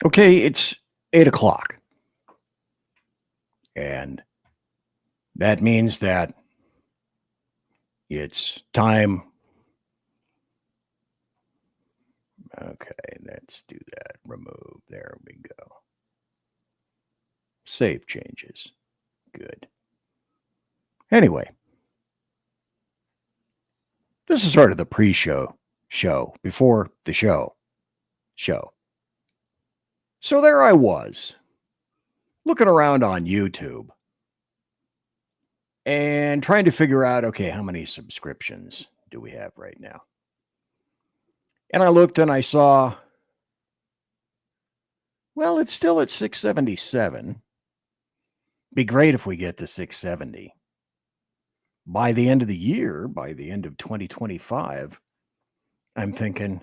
Okay, it's 8 o'clock. And that means that it's time. Okay, let's do that. Remove. There we go. Save changes. Good. Anyway, this is sort of the pre-show show, before the show. So there I was, looking around on YouTube and trying to figure out, okay, how many subscriptions do we have right now? And I looked and I saw, well, it's still at 677. Be great if we get to 670. By the end of the year, by the end of 2025, I'm thinking,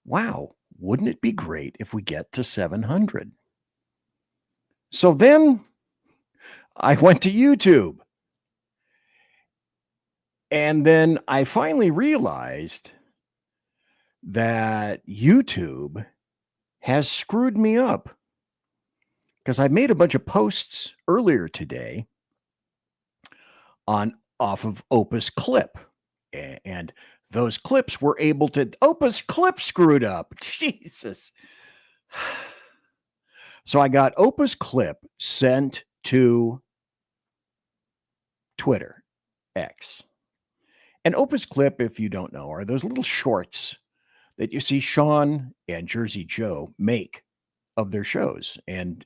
wow, wouldn't it be great if we get to 700? So then I went to YouTube. And then I finally realized that YouTube has screwed me up, because I made a bunch of posts earlier today off of Opus Clip, and those clips were able to. Opus Clip screwed up. Jesus. So I got Opus Clip sent to Twitter, X. And Opus Clip, if you don't know, are those little shorts that you see Sean and Jersey Joe make of their shows, and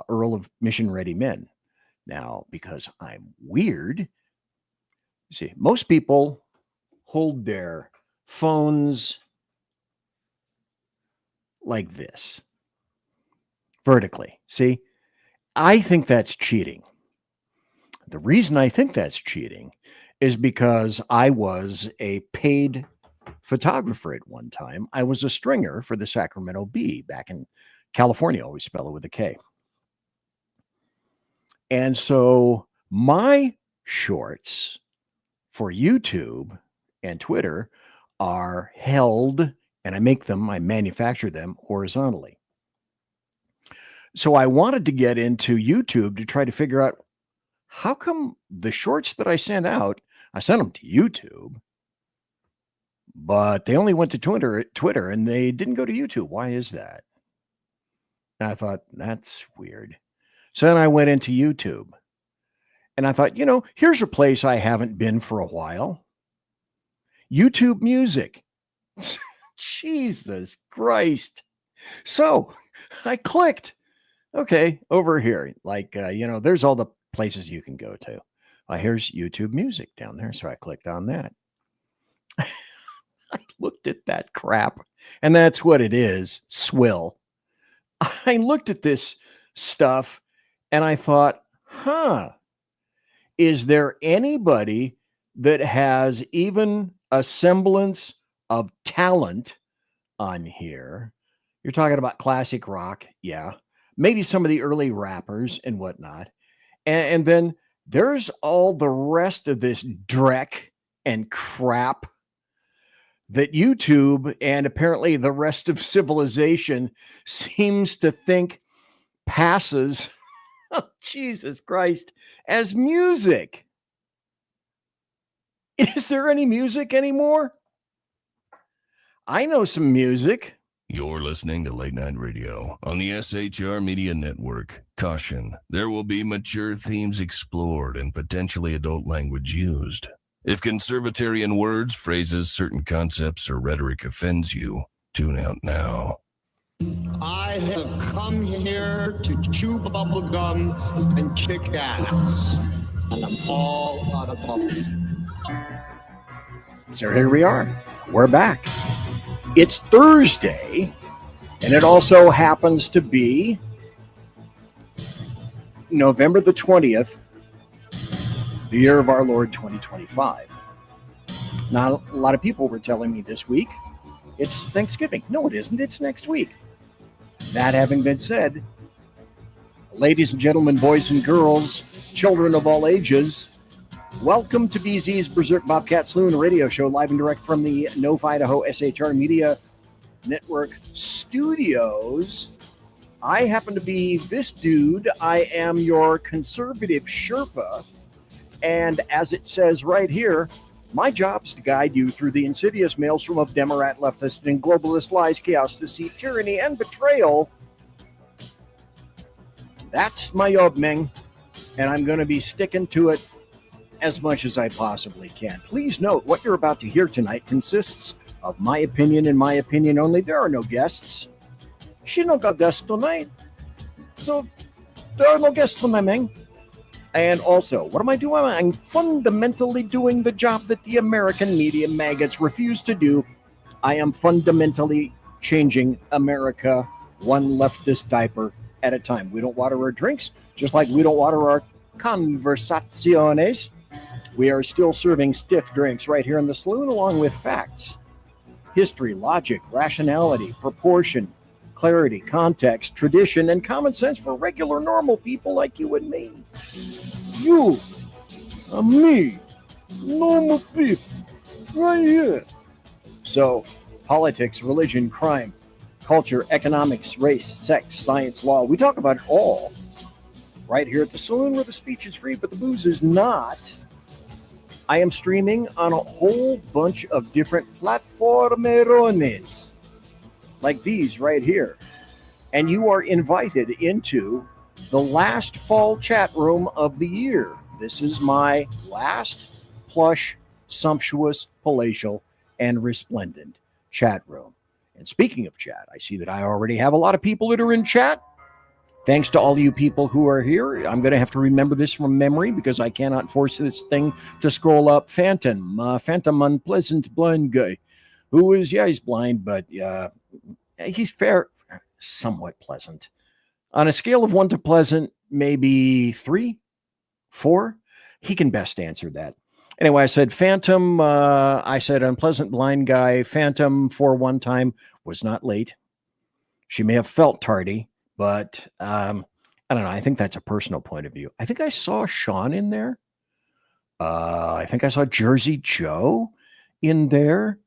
Earl of Mission Ready Men. Now, because I'm weird, you see, most people hold their phones like this, vertically. See, I think that's cheating. The reason I think that's cheating is because I was a paid photographer at one time. I was a stringer for the Sacramento Bee back in California. Always spell it with a K. And so my shorts for YouTube and Twitter are held, and I manufacture them horizontally. So I wanted to get into YouTube to try to figure out, how come the shorts that I sent out, I sent them to YouTube, but they only went to Twitter and they didn't go to YouTube. Why is that? And I thought, that's weird. So then I went into YouTube and I thought, here's a place I haven't been for a while. YouTube Music. Jesus Christ. So I clicked, okay, over here. Like, there's all the places you can go to. Here's YouTube Music down there. So I clicked on that. I looked at that crap, and that's what it is, swill. I looked at this stuff and I thought, is there anybody that has even a semblance of talent on here? You're talking about classic rock, yeah. Maybe some of the early rappers and whatnot. And then there's all the rest of this dreck and crap that YouTube and apparently the rest of civilization seems to think passes, oh, Jesus Christ, as music. Is there any music anymore? I know some music. You're listening to Late Night Radio on the SHR Media Network. Caution, there will be mature themes explored and potentially adult language used. If conservatarian words, phrases, certain concepts, or rhetoric offends you, tune out now. I have come here to chew bubble gum and kick ass. And I'm all out of bubble. So here we are. We're back. It's Thursday, and it also happens to be November the 20th, the year of our Lord 2025. Now, a lot of people were telling me this week it's Thanksgiving. No, it isn't. It's next week. That having been said, ladies and gentlemen, boys and girls, children of all ages, welcome to BZ's Berserk Bobcat Saloon radio show, live and direct from the Nove, Idaho SHR Media Network studios. I happen to be this dude. I am your conservative Sherpa. And as it says right here, my job's to guide you through the insidious maelstrom of Democrat, leftist, and globalist lies, chaos, deceit, tyranny, and betrayal. That's my job, Ming. And I'm going to be sticking to it as much as I possibly can. Please note, what you're about to hear tonight consists of my opinion and my opinion only. There are no guests. She no got guests tonight. So there are no guests tonight, Ming. And also, what am I doing? I'm fundamentally doing the job that the American media maggots refuse to do. I am fundamentally changing America one leftist diaper at a time. We don't water our drinks, just like we don't water our conversaciones. We are still serving stiff drinks right here in the saloon, along with facts, history, logic, rationality, proportion, clarity, context, tradition, and common sense for regular, normal people like you and me. You and me, normal people, right here. So, politics, religion, crime, culture, economics, race, sex, science, law. We talk about it all right here at the saloon, where the speech is free, but the booze is not. I am streaming on a whole bunch of different platformerones, like these right here. And you are invited into the last fall chat room of the year. This is my last plush, sumptuous, palatial, and resplendent chat room. And speaking of chat, I see that I already have a lot of people that are in chat. Thanks to all you people who are here. I'm going to have to remember this from memory because I cannot force this thing to scroll up. Phantom unpleasant blind guy, who is, he's blind, but he's fair, somewhat pleasant. On a scale of 1 to pleasant, maybe 3, 4. He can best answer that. Anyway, I said Phantom. I said unpleasant blind guy. Phantom for one time was not late. She may have felt tardy, but I don't know. I think that's a personal point of view. I think I saw Sean in there. I think I saw Jersey Joe in there.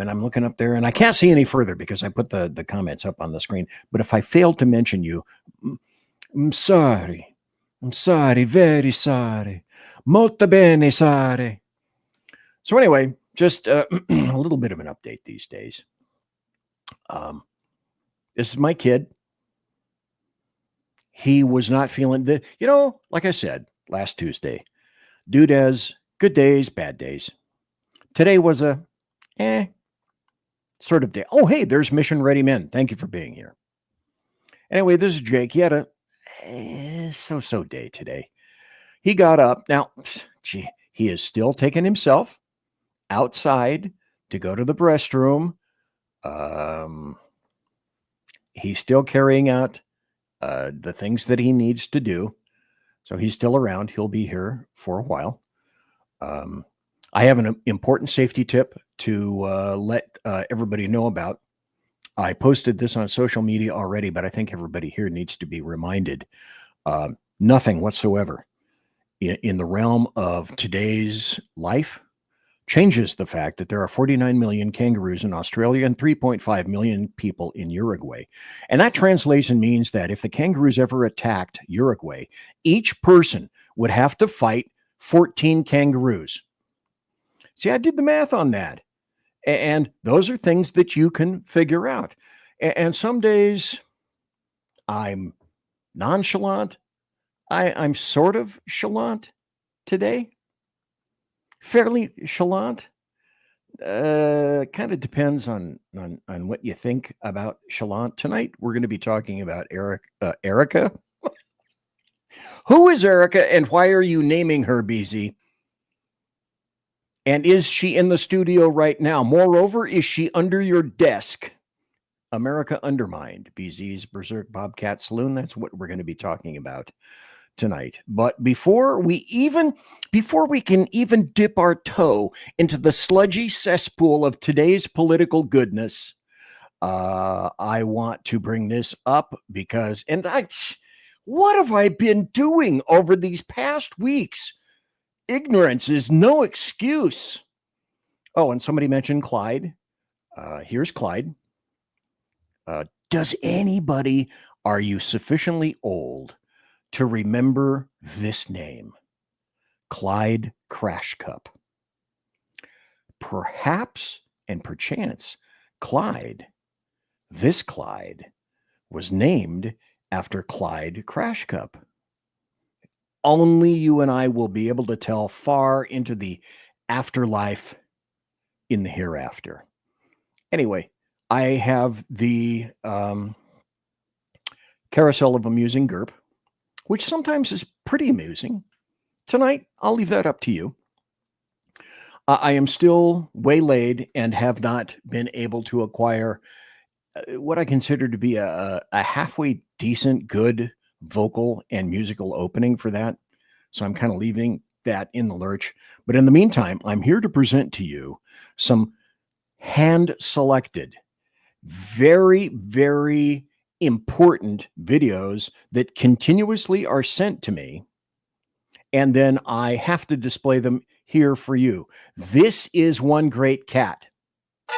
And I'm looking up there, and I can't see any further because I put the comments up on the screen. But if I failed to mention you, I'm sorry. I'm sorry, very sorry. Molto bene, sorry. So anyway, just a little bit of an update these days. This is my kid. He was not feeling the, like I said last Tuesday, dude has good days, bad days. Today was a sort of day. Oh, hey, there's Mission Ready Men. Thank you for being here. Anyway, this is Jake. He had a so-so day today. He got up. Now, he is still taking himself outside to go to the restroom. He's still carrying out the things that he needs to do. So he's still around. He'll be here for a while. I have an important safety tip to let everybody know about. I posted this on social media already, but I think everybody here needs to be reminded. Nothing whatsoever in the realm of today's life changes the fact that there are 49 million kangaroos in Australia and 3.5 million people in Uruguay. And that translation means that if the kangaroos ever attacked Uruguay, each person would have to fight 14 kangaroos. See, I did the math on that. And those are things that you can figure out. And some days I'm nonchalant. I'm sort of chalant today. Fairly chalant. Kind of depends on what you think about chalant. Tonight, we're going to be talking about Erica. Who is Erica and why are you naming her, BZ? And is she in the studio right now? Moreover, is she under your desk? America Undermined, BZ's Berserk Bobcat Saloon. That's what we're going to be talking about tonight. But before we can even dip our toe into the sludgy cesspool of today's political goodness, I want to bring this up because, what have I been doing over these past weeks? Ignorance is no excuse. Oh, and somebody mentioned Clyde. Here's Clyde. Does anybody, are you sufficiently old to remember this name? Clyde Crash Cup. Perhaps and perchance, Clyde, this Clyde, was named after Clyde Crash Cup. Only you and I will be able to tell far into the afterlife in the hereafter. Anyway, I have the Carousel of Amusing Gerp, which sometimes is pretty amusing. Tonight, I'll leave that up to you. I am still waylaid and have not been able to acquire what I consider to be a halfway decent, good vocal and musical opening for that. So I'm kind of leaving that in the lurch. But in the meantime, I'm here to present to you some hand-selected, very, very important videos that continuously are sent to me. And then I have to display them here for you. This is one great cat. Hey,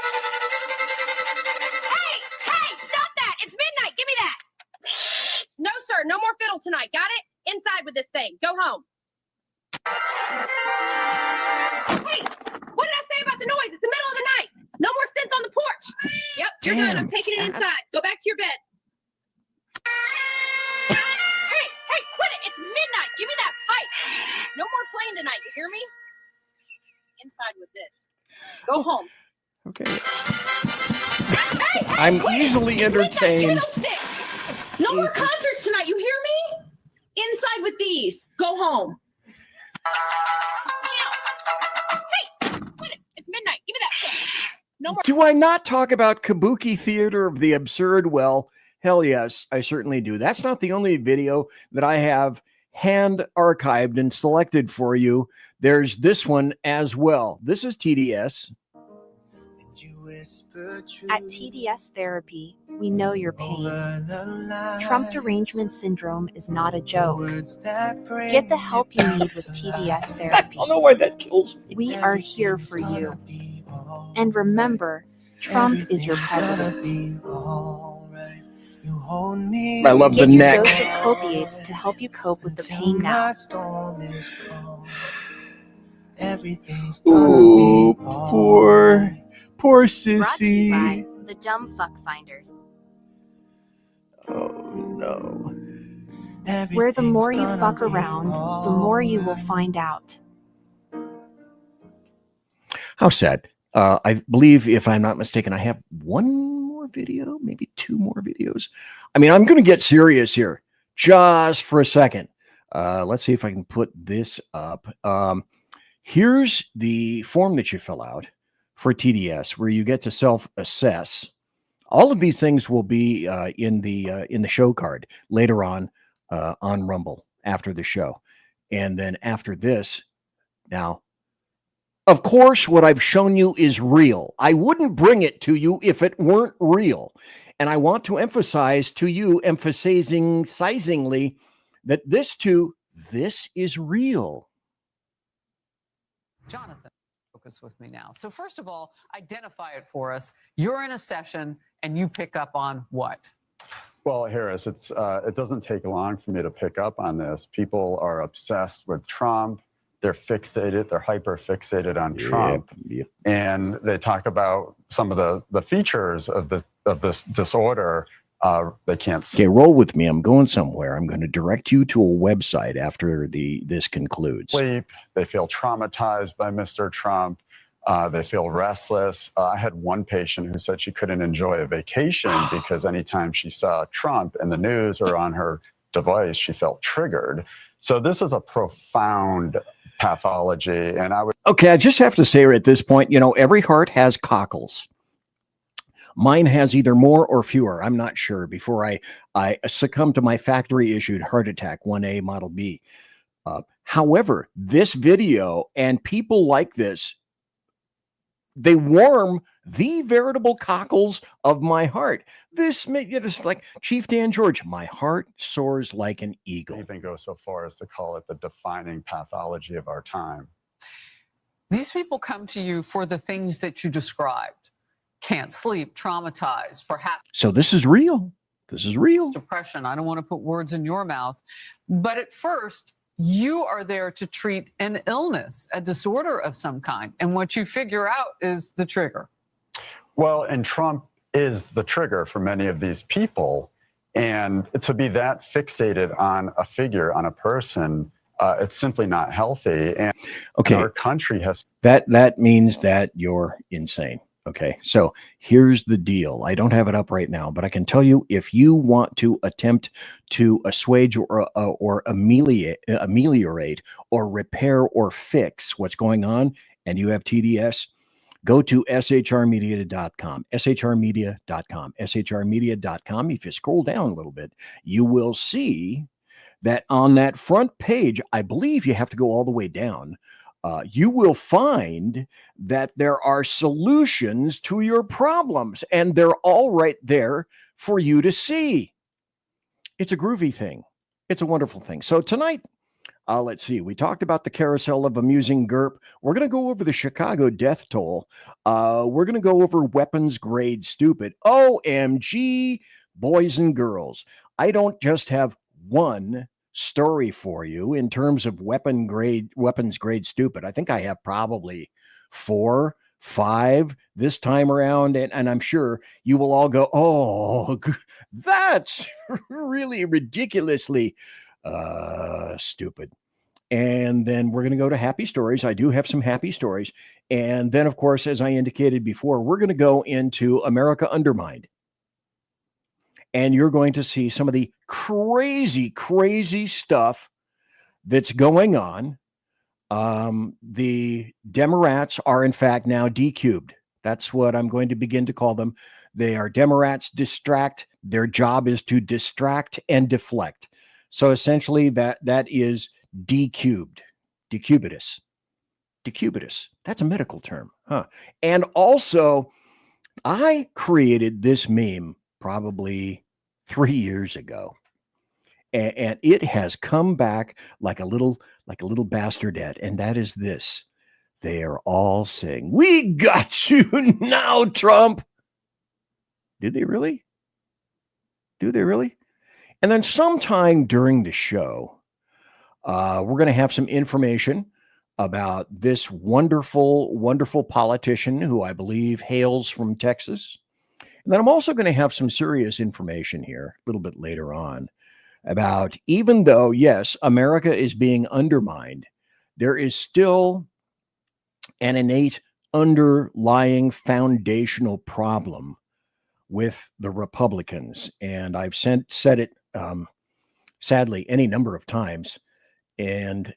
stop that. It's midnight. Give me that. No, sir. No more fiddle tonight. Got it? Inside with this thing. Go home. Hey, what did I say about the noise? It's the middle of the night. No more synth on the porch. Yep, you're done. I'm taking it inside. Go back to your bed. Hey, quit it. It's midnight. Give me that pipe. No more playing tonight. You hear me? Inside with this. Go home. Okay. Hey, I'm easily entertained. Give me those sticks. No more concerts tonight. You hear me? Inside with these. Go home. Hey, quit it. It's midnight. Give me that stick. No more. Do I not talk about Kabuki theater of the absurd? Well, hell yes, I certainly do. That's not the only video that I have hand archived and selected for you. There's this one as well. This is TDS. At TDS Therapy, we know your pain. Trump derangement syndrome is not a joke. Get the help you need with TDS Therapy. I don't know why that kills me. We are here for you. And remember, Trump is your president. I love the Get your neck. dose of copiates to help you cope with the pain now. Ooh, poor Brought to you sissy. by the Dumb Fuck Finders, Oh no. where the more you fuck around, the more you will find out. How sad. I believe, if I'm not mistaken, I have one more video, maybe two more videos. I mean, I'm going to get serious here just for a second. Let's see if I can put this up. Here's the form that you fill out for TDS, where you get to self-assess. All of these things will be in the show card later on Rumble after the show. And then after this, now, of course, what I've shown you is real. I wouldn't bring it to you if it weren't real. And I want to emphasize to you, emphasizingly, that this is real. Jonathan, focus with me now. So first of all, identify it for us. You're in a session and you pick up on what? Well, Harris, it doesn't take long for me to pick up on this. People are obsessed with Trump. They're fixated. They're hyper fixated on Trump. Yep. And they talk about some of the features of this disorder. They can't see. Okay, roll with me. I'm going somewhere. I'm going to direct you to a website after this concludes. Sleep. They feel traumatized by Mr. Trump. They feel restless. I had one patient who said she couldn't enjoy a vacation because anytime she saw Trump in the news or on her device, she felt triggered. So this is a profound pathology. And Okay, I just have to say at this point, every heart has cockles. Mine has either more or fewer. I'm not sure, before I succumb to my factory-issued heart attack, 1A Model B. However, this video and people like this, they warm the veritable cockles of my heart. This is like Chief Dan George. My heart soars like an eagle. even go so far as to call it the defining pathology of our time. These people come to you for the things that you described. can't sleep, traumatized, perhaps So this is real. This is real. depression. I don't want to put words in your mouth. But at first, you are there to treat an illness, a disorder of some kind. And what you figure out is the trigger. Well, and Trump is the trigger for many of these people. And to be that fixated on a figure, on a person, it's simply not healthy. And Okay. our country has... That means that you're insane. Okay. So here's the deal. I don't have it up right now, but I can tell you, if you want to attempt to assuage or ameliorate or repair or fix what's going on, and you have TDS, go to shrmedia.com, shrmedia.com, shrmedia.com. If you scroll down a little bit, you will see that on that front page, I believe you have to go all the way down. You will find that there are solutions to your problems, and they're all right there for you to see. It's a groovy thing. It's a wonderful thing. So tonight, let's see, we talked about the carousel of amusing GURP. We're going to go over the Chicago death toll. We're going to go over weapons grade stupid. OMG, boys and girls. I don't just have one story for you in terms of weapons grade stupid. I think I have probably 4, 5 this time around, and I'm sure you will all go, oh, that's really ridiculously stupid. And then we're going to go to happy stories. I do have some happy stories. And then, of course, as I indicated before, we're going to go into America Undermined. And you're going to see some of the crazy, crazy stuff that's going on. The Democrats are, in fact, now decubed. That's what I'm going to begin to call them. They are Democrats distract. Their job is to distract and deflect. So essentially, that is decubed, decubitus. That's a medical term, huh? And also, I created this meme probably 3 years ago, and it has come back like a little bastardette, and that is this: they are all saying, "We got you now, Trump." Did they really? Do they really? And then sometime during the show, we're going to have some information about this wonderful, wonderful politician who I believe hails from Texas. And then I'm also going to have some serious information here a little bit later on about, even though, yes, America is being undermined, there is still an innate underlying foundational problem with the Republicans. And I've said it, sadly, any number of times. And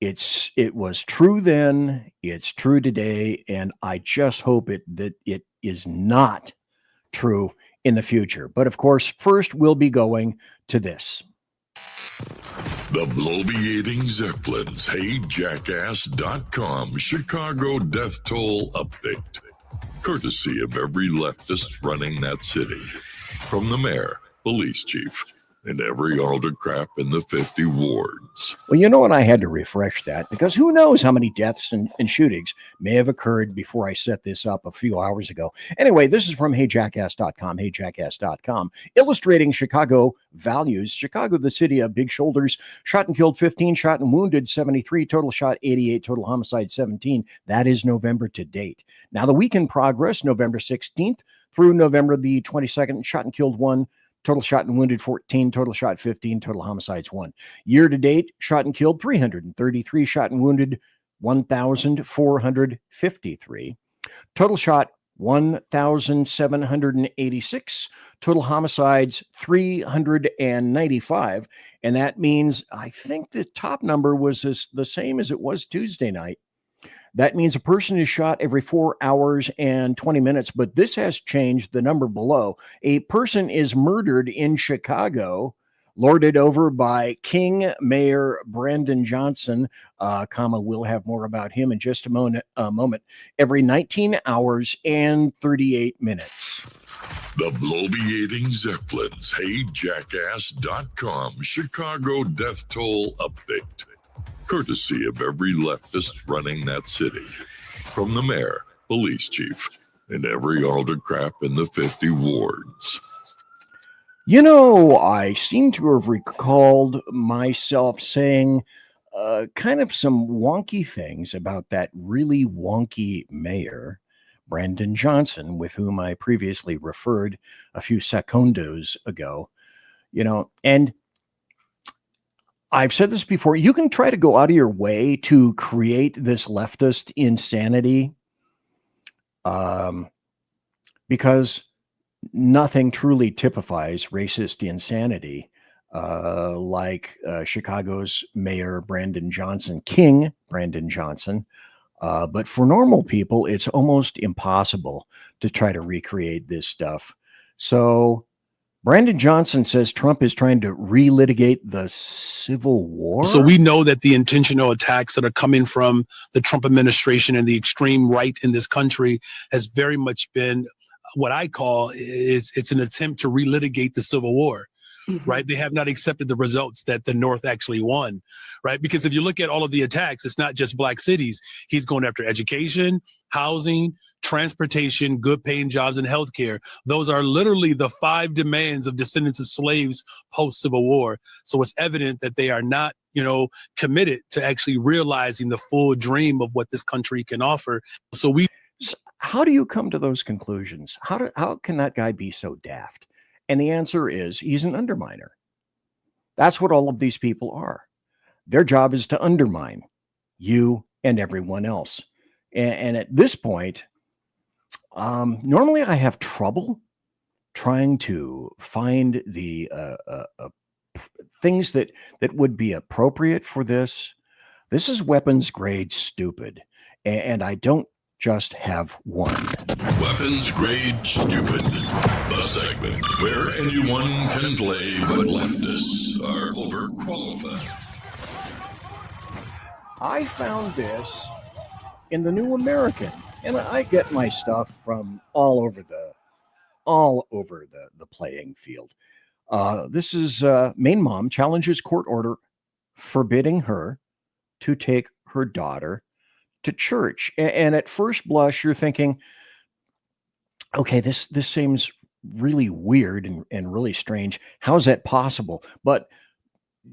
it was true then, it's true today, and I just hope that it is not true in the future. But of course, first we'll be going to this. The bloviating Zeppelins, HeyJackass.com Chicago death toll update. Courtesy of every leftist running that city. From the mayor, police chief, and every autocrat in the 50 wards. Well, you know what? I had to refresh that because who knows how many deaths and shootings may have occurred before I set this up a few hours ago. Anyway, this is from HeyJackass.com, HeyJackass.com, illustrating Chicago values. Chicago, the city of big shoulders, shot and killed 15, shot and wounded 73, total shot 88, total homicide 17. That is November to date. Now, the week in progress, November 16th through November the 22nd, shot and killed 1, total shot and wounded 14, total shot 15, total homicides 1. Year to date, shot and killed 333, shot and wounded 1,453. Total shot 1,786, total homicides 395. And that means, I think the top number was the same as it was Tuesday night. That means a person is shot every 4 hours and 20 minutes, but this has changed the number below. A person is murdered in Chicago, lorded over by King Mayor Brandon Johnson, we'll have more about him in just a moment, every 19 hours and 38 minutes. The bloviating Zeppelins, HeyJackass.com Chicago death toll update. Courtesy of every leftist running that city. From the mayor, police chief, and every alder crap in the 50 wards. You know, I seem to have recalled myself saying kind of some wonky things about that really wonky mayor, Brandon Johnson, with whom I previously referred a few secondos ago. You know, and I've said this before, you can try to go out of your way to create this leftist insanity because nothing truly typifies racist insanity like Chicago's Mayor Brandon Johnson, King Brandon Johnson. But for normal people, it's almost impossible to try to recreate this stuff. So Brandon Johnson says Trump is trying to relitigate the Civil War. So we know that the intentional attacks that are coming from the Trump administration and the extreme right in this country has very much been what I call it's an attempt to relitigate the Civil War. Right? They have not accepted the results that the North actually won, right? Because if you look at all of the attacks, it's not just black cities. He's going after education, housing, transportation, good paying jobs, and healthcare. Those are literally the 5 demands of descendants of slaves post-Civil War. So it's evident that they are not, committed to actually realizing the full dream of what this country can offer. So how do you come to those conclusions? How can that guy be so daft? And the answer is he's an underminer. That's what all of these people are. Their job is to undermine you and everyone else. And at this point, normally I have trouble trying to find the things that would be appropriate for this. This is weapons grade stupid. And I don't just have one. Weapons grade stupid. The segment where anyone can play, but leftists are overqualified. I found this in the New American, and I get my stuff from all over the playing field. This is Maine mom challenges court order forbidding her to take her daughter to church. And at first blush, you're thinking, okay, this seems really weird and really strange. How is that possible? But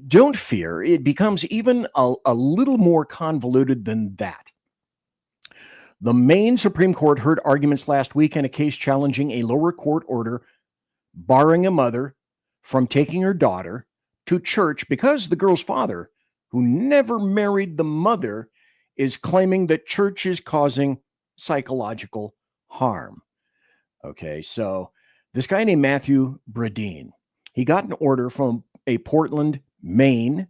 don't fear, it becomes even a little more convoluted than that. The Maine Supreme Court heard arguments last week in a case challenging a lower court order barring a mother from taking her daughter to church because the girl's father, who never married the mother, is claiming that church is causing psychological harm. Okay, so this guy named Matthew Bradeen, he got an order from a Portland, Maine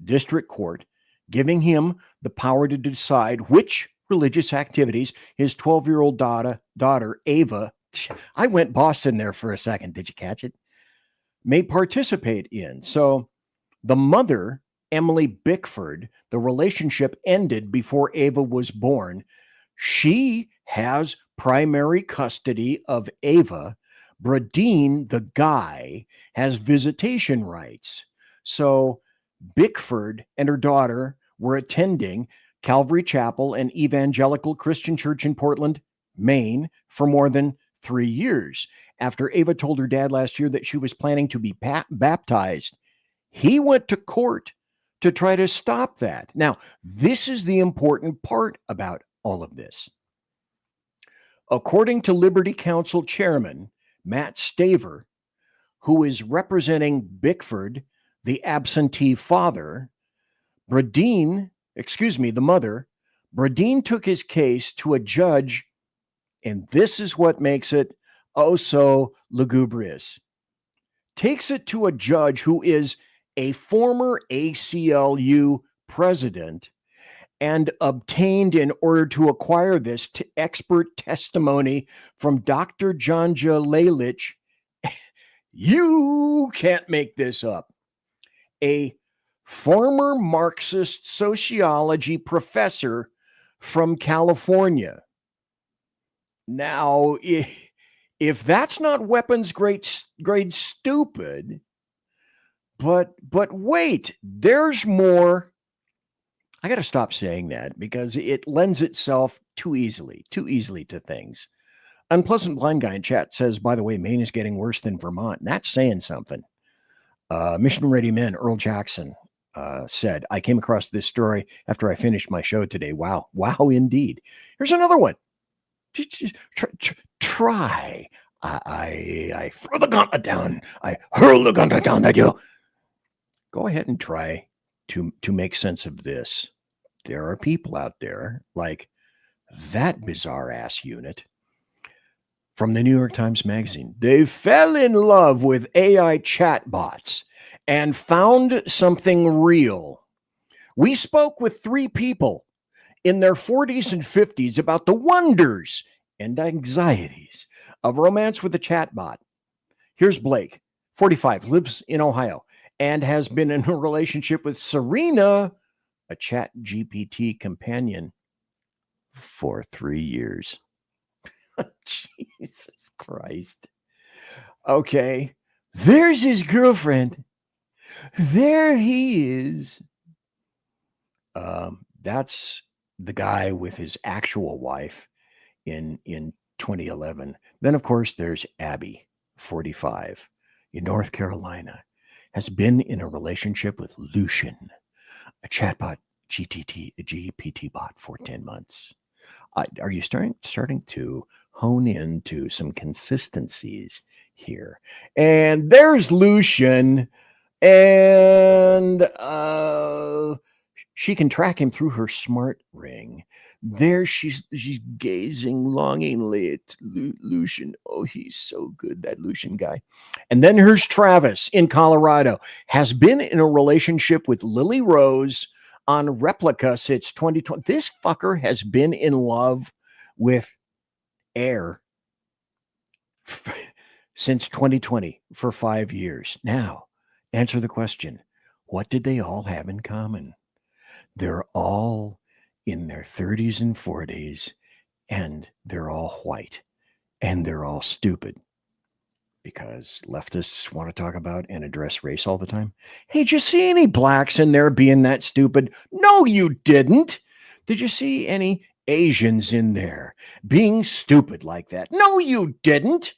district court giving him the power to decide which religious activities his 12-year-old daughter, Ava, I went Boston there for a second, did you catch it? May participate in. So the mother, Emily Bickford, the relationship ended before Ava was born. She has primary custody of Ava. Bradeen, the guy, has visitation rights. So Bickford and her daughter were attending Calvary Chapel, an evangelical Christian church in Portland, Maine, for more than 3 years. After Ava told her dad last year that she was planning to be baptized, he went to court to try to stop that. Now, this is the important part about all of this. According to Liberty Council Chairman Matt Staver, who is representing Bickford, the absentee father, the mother, Bradeen took his case to a judge, and this is what makes it oh so lugubrious. Takes it to a judge who is a former ACLU president and obtained in order to acquire this expert testimony from Dr. Janja Lalich. You can't make this up. A former Marxist sociology professor from California. Now, if that's not weapons grade stupid, but wait, there's more. I got to stop saying that because it lends itself too easily to things. Unpleasant Blind Guy in chat says, by the way, Maine is getting worse than Vermont. And that's saying something. Mission Ready Men, Earl Jackson, said, I came across this story after I finished my show today. Wow. Wow, indeed. Here's another one. Try. I throw the gauntlet down. I hurl the gauntlet down at you. Go ahead and try to make sense of this. There are people out there like that bizarre ass unit from the New York Times Magazine. They fell in love with AI chatbots and found something real. We spoke with 3 people in their 40s and 50s about the wonders and anxieties of romance with a chatbot. Here's Blake, 45, lives in Ohio, and has been in a relationship with Serena, a chat GPT companion, for 3 years. Jesus Christ. Okay, there's his girlfriend. There he is. That's the guy with his actual wife in 2011. Then, of course, there's Abby, 45, in North Carolina, has been in a relationship with Lucian, a chatbot GPT bot, for 10 months. Are you starting to hone into some consistencies here? And there's Lucian, and she can track him through her smart ring. There she's gazing longingly at Lucian. Oh, he's so good, that Lucian guy. And then here's Travis in Colorado, has been in a relationship with Lily Rose on Replica since 2020. This fucker has been in love with Air since 2020 for 5 years. Now, answer the question. What did they all have in common? They're all in their 30s and 40s, and they're all white, and they're all stupid, because leftists want to talk about and address race all the time. Hey, did you see any blacks in there being that stupid? No, you didn't. Did you see any Asians in there being stupid like that? No, you didn't.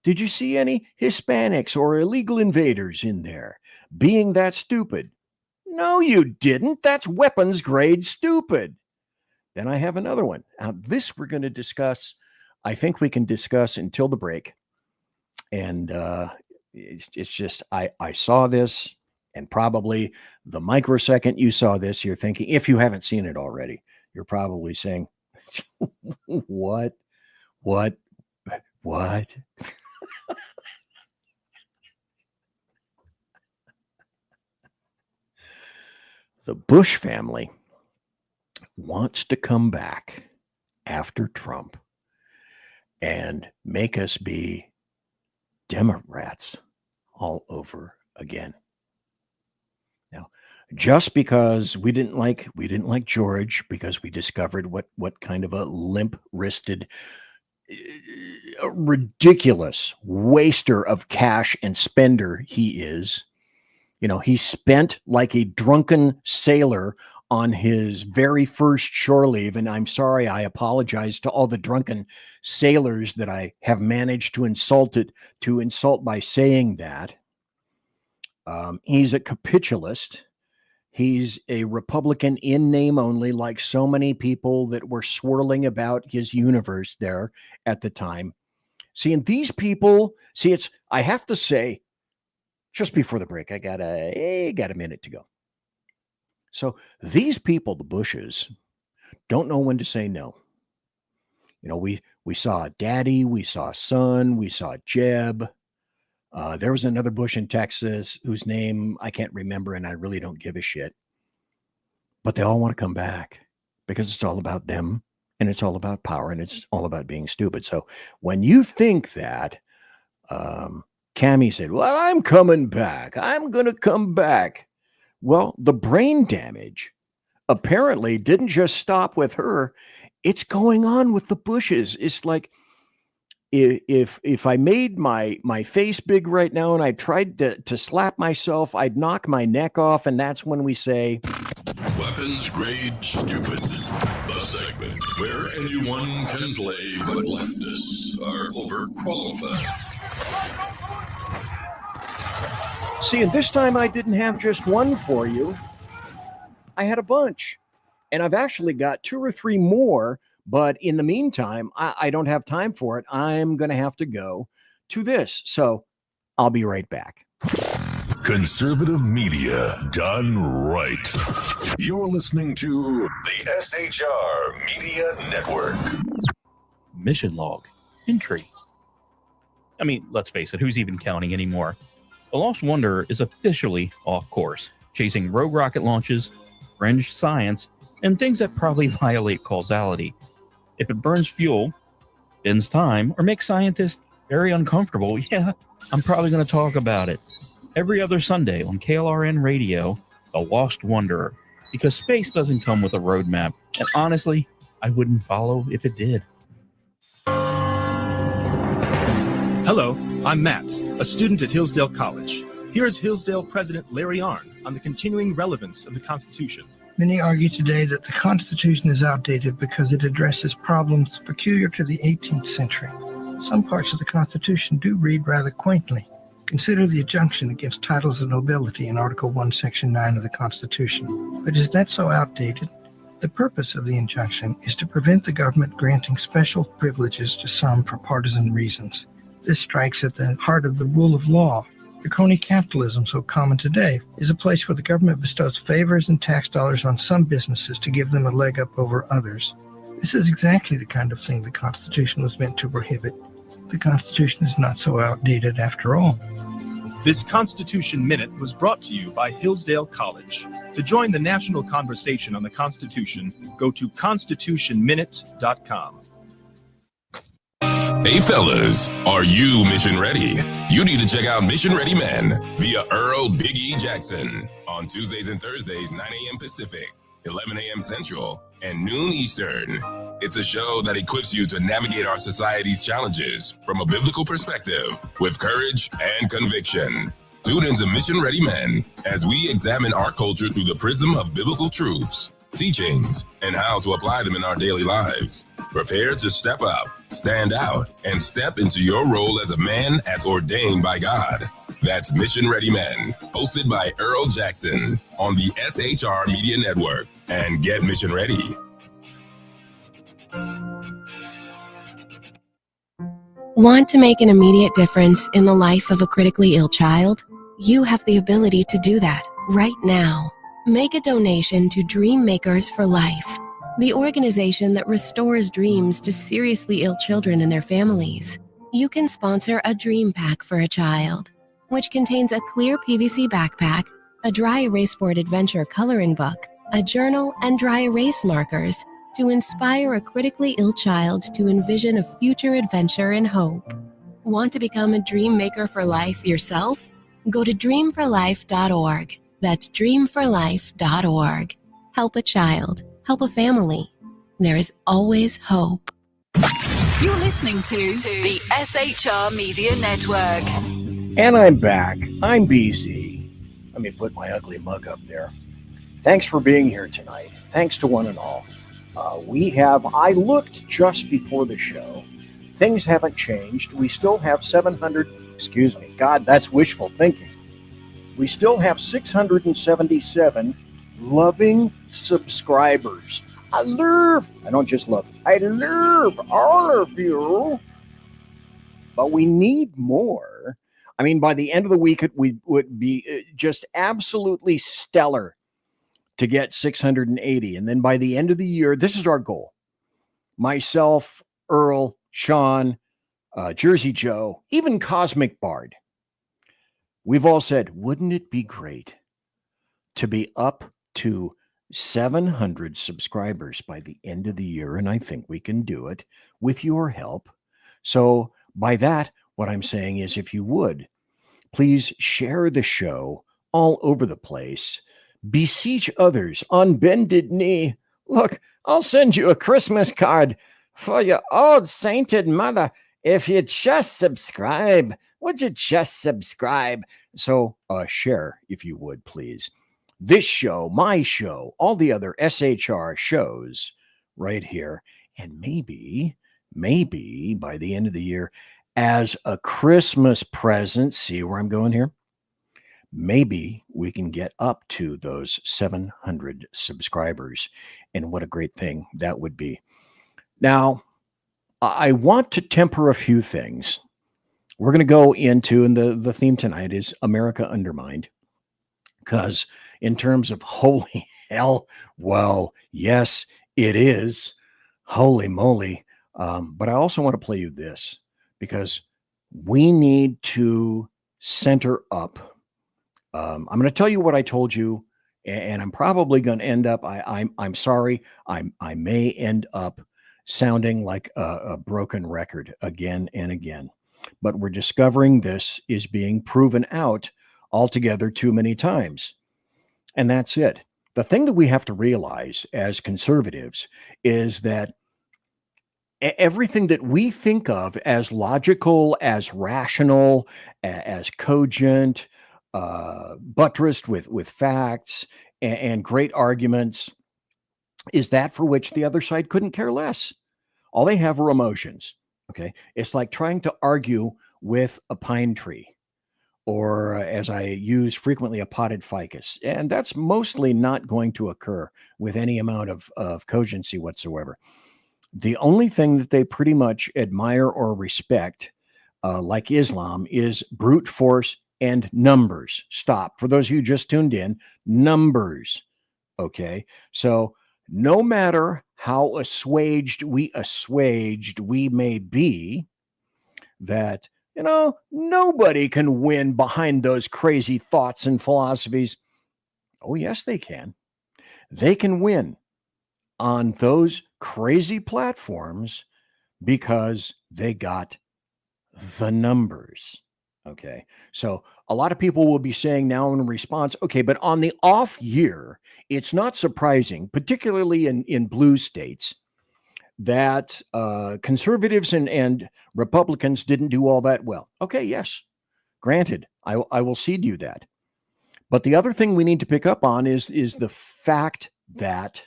Did you see any Hispanics or illegal invaders in there being that stupid? No, you didn't. That's weapons grade stupid. Then I have another one. Now, this we're going to discuss. I think we can discuss until the break. And it's just, I saw this, and probably the microsecond you saw this, you're thinking, if you haven't seen it already, you're probably saying, what? The Bush family wants to come back after Trump and make us be Democrats all over again. Now, just because we didn't like George, because we discovered what kind of a limp-wristed, ridiculous waster of cash and spender he is. You know, he spent like a drunken sailor on his very first shore leave. And I'm sorry, I apologize to all the drunken sailors that I have managed to insult by saying that. He's a capitalist. He's a Republican in name only, like so many people that were swirling about his universe there at the time. See, and these people, I have to say, just before the break, I got a minute to go. So these people, the Bushes, don't know when to say no. You know, we saw Daddy, we saw Son, we saw Jeb. There was another Bush in Texas whose name I can't remember, and I really don't give a shit. But they all want to come back because it's all about them, and it's all about power, and it's all about being stupid. So when you think that, Cammie said, well, I'm coming back. I'm going to come back. Well, the brain damage apparently didn't just stop with her. It's going on with the Bushes. It's like if I made my face big right now and I tried to slap myself, I'd knock my neck off. And that's when we say, weapons grade stupid. A segment where anyone can play, but leftists are overqualified. See, and this time I didn't have just one for you. I had a bunch. And I've actually got 2 or 3 more. But in the meantime, I don't have time for it. I'm going to have to go to this. So I'll be right back. Conservative media done right. You're listening to the SHR Media Network. Mission log entry. I mean, let's face it, who's even counting anymore? The Lost Wonder is officially off course, chasing rogue rocket launches, fringe science, and things that probably violate causality. If it burns fuel, bends time, or makes scientists very uncomfortable, yeah, I'm probably going to talk about it. Every other Sunday on KLRN Radio, The Lost Wanderer, because space doesn't come with a roadmap, and honestly, I wouldn't follow if it did. Hello, I'm Matt, a student at Hillsdale College. Here's Hillsdale President Larry Arnn on the continuing relevance of the Constitution. Many argue today that the Constitution is outdated because it addresses problems peculiar to the 18th century. Some parts of the Constitution do read rather quaintly. Consider the injunction against titles of nobility in Article 1, Section 9 of the Constitution. But is that so outdated? The purpose of the injunction is to prevent the government granting special privileges to some for partisan reasons. This strikes at the heart of the rule of law. The crony capitalism, so common today, is a place where the government bestows favors and tax dollars on some businesses to give them a leg up over others. This is exactly the kind of thing the Constitution was meant to prohibit. The Constitution is not so outdated after all. This Constitution Minute was brought to you by Hillsdale College. To join the national conversation on the Constitution, go to constitutionminute.com. Hey fellas, are you mission ready? You need to check out Mission Ready Men via Earl Big E Jackson on Tuesdays and Thursdays, 9 a.m. Pacific, 11 a.m. Central, and noon Eastern. It's a show that equips you to navigate our society's challenges from a biblical perspective with courage and conviction. Tune into Mission Ready Men as we examine our culture through the prism of biblical truths, teachings, and how to apply them in our daily lives. Prepare to step up, stand out, and step into your role as a man as ordained by God. That's Mission Ready Men, hosted by Earl Jackson on the SHR Media Network. And get mission ready. Want to make an immediate difference in the life of a critically ill child? You have the ability to do that right now. Make a donation to Dream Makers for Life, the organization that restores dreams to seriously ill children and their families. You can sponsor a dream pack for a child, which contains a clear PVC backpack, a dry erase board adventure coloring book, a journal, and dry erase markers to inspire a critically ill child to envision a future adventure and hope. Want to become a dream maker for life yourself? Go to dreamforlife.org. That's dreamforlife.org. Help a child. Help a family. There is always hope. You're listening to the SHR Media Network. And I'm back. I'm BZ. Let me put my ugly mug up there. Thanks for being here tonight. Thanks to one and all. I looked just before the show. Things haven't changed. We still have 700, God, that's wishful thinking. We still have 677 loving subscribers. I don't just love, I love all of you. But we need more. I mean, by the end of the week, it would be just absolutely stellar to get 680. And then by the end of the year, this is our goal. Myself, Earl, Sean, Jersey Joe, even Cosmic Bard. We've all said, wouldn't it be great to be up to 700 subscribers by the end of the year? And I think we can do it with your help. So by that, what I'm saying is, if you would, please share the show all over the place. Beseech others on bended knee. Look, I'll send you a Christmas card for your old sainted mother if you just subscribe. Would you just subscribe? So share, if you would, please. This show, my show, all the other SHR shows right here. And maybe by the end of the year, as a Christmas present, see where I'm going here? Maybe we can get up to those 700 subscribers. And what a great thing that would be. Now, I want to temper a few things. We're going to go into, and the theme tonight is America Undermined. Because in terms of holy hell, well, yes, it is. Holy moly. But I also want to play you this, because we need to center up. I'm going to tell you what I told you, and I'm probably going to end up, I'm sorry, I may end up sounding like a broken record again and again. But we're discovering this is being proven out altogether too many times. And that's it. The thing that we have to realize as conservatives is that everything that we think of as logical, as rational, as cogent, buttressed with facts and great arguments is that for which the other side couldn't care less. All they have are emotions. Okay. It's like trying to argue with a pine tree, or as I use frequently, a potted ficus. And that's mostly not going to occur with any amount of cogency whatsoever. The only thing that they pretty much admire or respect, like Islam, is brute force and numbers. Stop. For those of you who just tuned in, numbers. Okay. So no matter how assuaged we may be, that, nobody can win behind those crazy thoughts and philosophies. Oh, yes, they can. They can win on those crazy platforms because they got the numbers. Okay. So a lot of people will be saying now in response, okay, but on the off year, it's not surprising, particularly in blue states, that conservatives and Republicans didn't do all that well. Okay, yes, granted, I will cede you that. But the other thing we need to pick up on is the fact that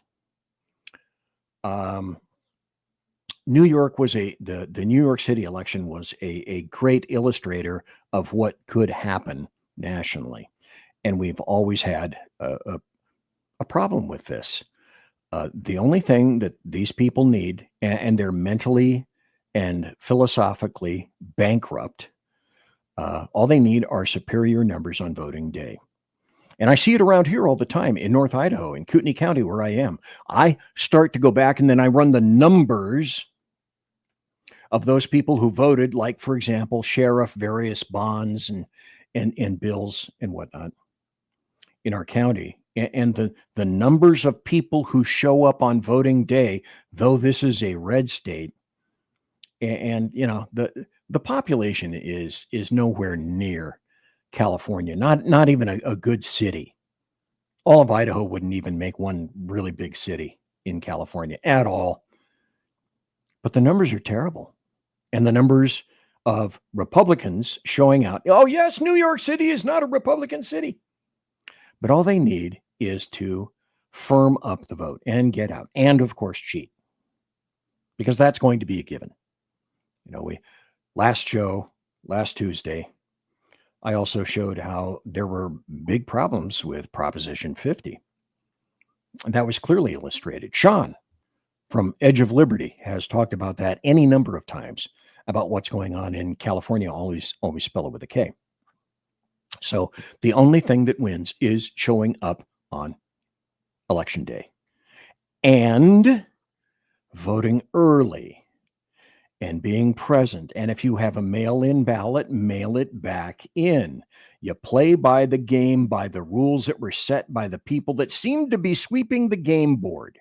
New York was the New York City election was a great illustrator of what could happen nationally. And we've always had a problem with this. The only thing that these people need, and they're mentally and philosophically bankrupt, all they need are superior numbers on voting day. And I see it around here all the time in North Idaho, in Kootenai County, where I am. I start to go back and then I run the numbers of those people who voted, like, for example, sheriff, various bonds and bills and whatnot in our county. And the numbers of people who show up on voting day, though this is a red state, and the population is nowhere near California, not even a good city. All of Idaho wouldn't even make one really big city in California at all. But the numbers are terrible. And the numbers of Republicans showing out. Oh, yes, New York City is not a Republican city. But all they need is to firm up the vote and get out. And, of course, cheat. Because that's going to be a given. Last Tuesday, I also showed how there were big problems with Proposition 50. And that was clearly illustrated. Sean from Edge of Liberty has talked about that any number of times, about what's going on in California, always spell it with a K. So the only thing that wins is showing up on election day and voting early and being present. And if you have a mail-in ballot, mail it back in. You play by the game, by the rules that were set by the people that seem to be sweeping the game board.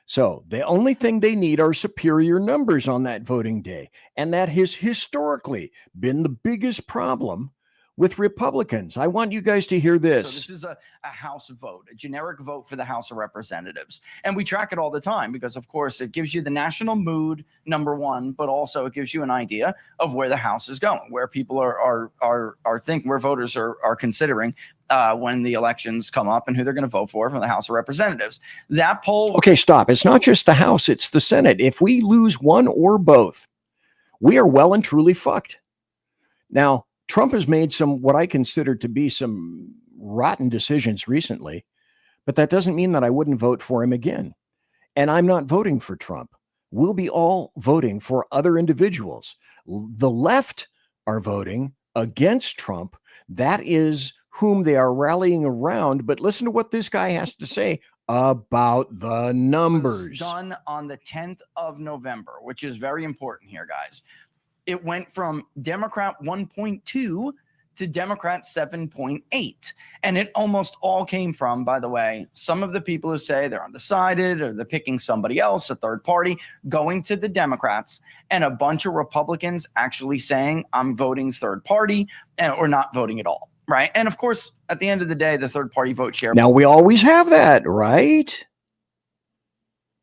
So the only thing they need are superior numbers on that voting day. And that has historically been the biggest problem with Republicans. I want you guys to hear this. So this is a House vote, a generic vote for the House of Representatives. And we track it all the time because, of course, it gives you the national mood, number one, but also it gives you an idea of where the House is going, where people where voters are considering when the elections come up and who they're going to vote for from the House of Representatives. That poll. Okay, stop. It's not just the House, it's the Senate. If we lose one or both, we are well and truly fucked. Now, Trump has made some, what I consider to be some rotten decisions recently, but that doesn't mean that I wouldn't vote for him again. And I'm not voting for Trump. We'll be all voting for other individuals. The left are voting against Trump. That is whom they are rallying around. But listen to what this guy has to say about the numbers. Done on the 10th of November, which is very important here, guys. It went from Democrat 1.2 to Democrat 7.8. And it almost all came from, by the way, some of the people who say they're undecided or they're picking somebody else, a third party, going to the Democrats, and a bunch of Republicans actually saying, I'm voting third party or not voting at all. Right. And of course, at the end of the day, the third party vote share. Now, we always have that, right?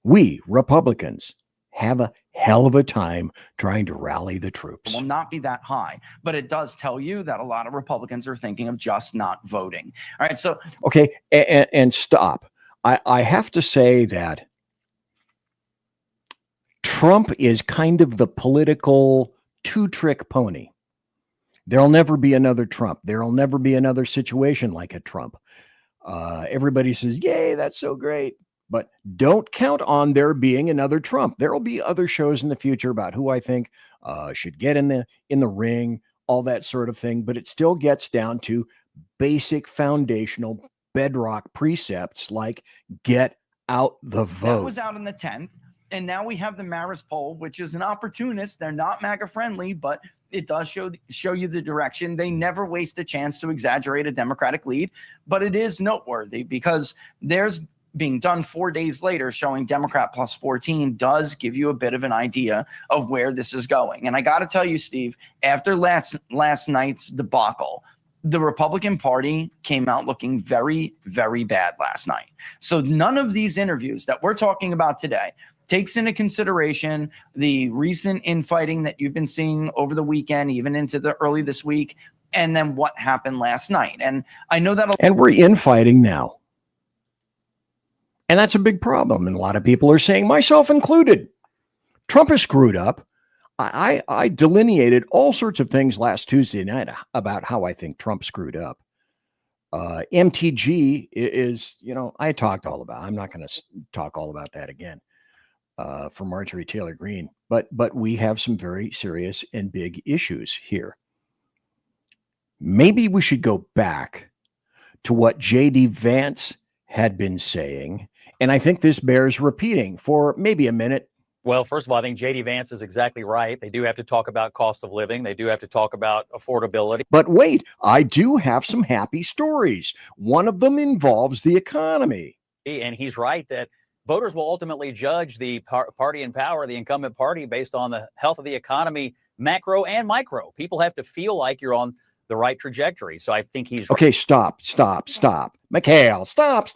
We Republicans have a hell of a time trying to rally the troops. Will not be that high, but it does tell you that a lot of Republicans are thinking of just not voting. All right. So, okay. And stop. I have to say that Trump is kind of the political two-trick pony. There'll never be another Trump. There'll never be another situation like a Trump. Everybody says, yay, that's so great. But don't count on there being another Trump. There will be other shows in the future about who I think should get in the ring, all that sort of thing. But it still gets down to basic foundational bedrock precepts like get out the vote. That was out on the 10th. And now we have the Maris poll, which is an opportunist. They're not MAGA friendly, but it does show you the direction. They never waste a chance to exaggerate a Democratic lead. But it is noteworthy because there's being done 4 days later showing Democrat plus 14 does give you a bit of an idea of where this is going. And I got to tell you, Steve, after last night's debacle, the Republican Party came out looking very, very bad last night. So none of these interviews that we're talking about today takes into consideration the recent infighting that you've been seeing over the weekend, even into the early this week, and then what happened last night. And I know that. And we're infighting now. And that's a big problem. And a lot of people are saying, myself included, Trump is screwed up. I delineated all sorts of things last Tuesday night about how I think Trump screwed up. MTG is, I talked all about. I'm not going to talk all about that again for Marjorie Taylor Greene. But we have some very serious and big issues here. Maybe we should go back to what J.D. Vance had been saying. And I think this bears repeating for maybe a minute. Well, first of all, I think J.D. Vance is exactly right. They do have to talk about cost of living. They do have to talk about affordability. But wait, I do have some happy stories. One of them involves the economy. And he's right that voters will ultimately judge the party in power, the incumbent party, based on the health of the economy, macro and micro. People have to feel like you're on the right trajectory. So I think he's okay. Stop. Mikhail, stop.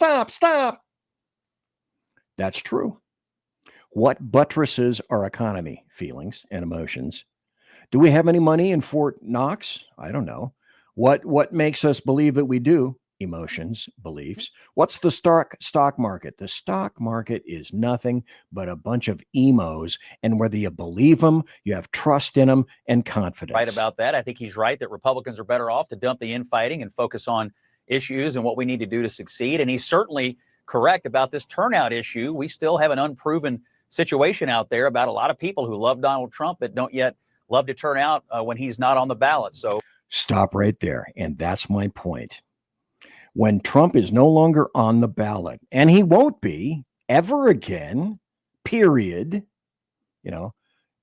That's true. What buttresses our economy? Feelings and emotions. Do we have any money in Fort Knox? I don't know. What makes us believe that we do? Emotions, beliefs. What's the stock market? The stock market is nothing but a bunch of emos. And whether you believe them, you have trust in them and confidence. Right about that. I think he's right that Republicans are better off to dump the infighting and focus on issues and what we need to do to succeed. And he's certainly correct about this turnout issue. We still have an unproven situation out there about a lot of people who love Donald Trump but don't yet love to turn out when he's not on the ballot. So stop right there. And that's my point. When Trump is no longer on the ballot, and he won't be ever again, period,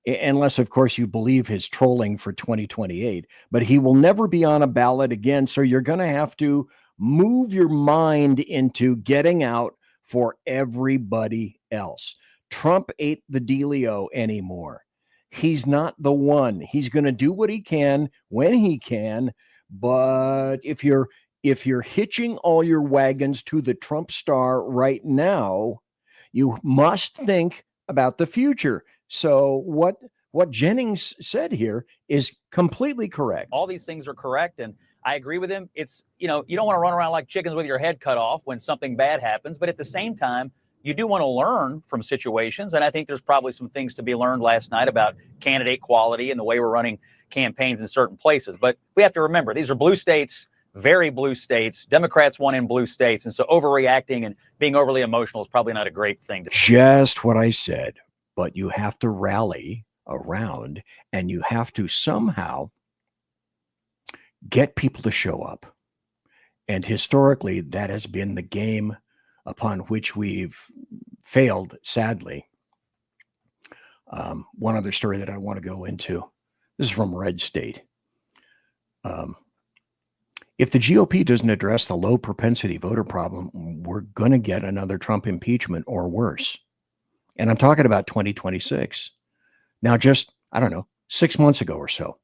unless, of course, you believe his trolling for 2028, but he will never be on a ballot again. So you're going to have to move your mind into getting out for everybody else. Trump ain't the dealio anymore. He's not the one. He's going to do what he can when he can, But if you're hitching all your wagons to the Trump star right now, you must think about the future. So what Jennings said here is completely correct. All these things are correct, and I agree with him. It's, you don't want to run around like chickens with your head cut off when something bad happens, but at the same time, you do want to learn from situations, and I think there's probably some things to be learned last night about candidate quality and the way we're running campaigns in certain places. But we have to remember, these are blue states, very blue states. Democrats won in blue states, and so overreacting and being overly emotional is probably not a great thing to do. Just what I said, but you have to rally around, and you have to somehow get people to show up. And historically, that has been the game upon which we've failed, sadly. One other story that I want to go into. This is from Red State. If the GOP doesn't address the low propensity voter problem, we're going to get another Trump impeachment or worse. And I'm talking about 2026. Now, just, 6 months ago or so,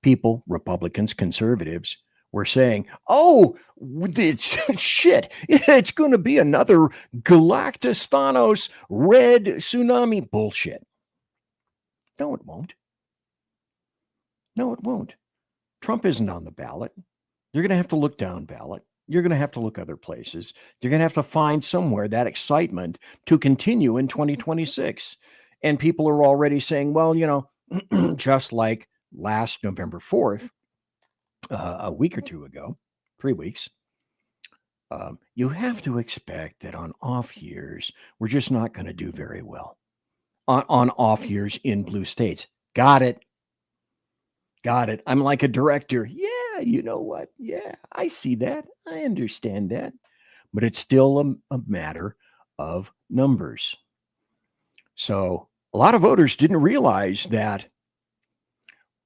people, Republicans, conservatives, were saying, oh, it's shit. It's going to be another Galactus-Thanos red tsunami. Bullshit. No, it won't. No, it won't. Trump isn't on the ballot. You're going to have to look down ballot. You're going to have to look other places. You're going to have to find somewhere that excitement to continue in 2026. And people are already saying, well, just like last November 4th, a week or two ago, 3 weeks, you have to expect that on off years, we're just not going to do very well. On off years in blue states. Got it. I'm like a director. Yeah, you know what? Yeah, I see that. I understand that. But it's still a matter of numbers. So a lot of voters didn't realize that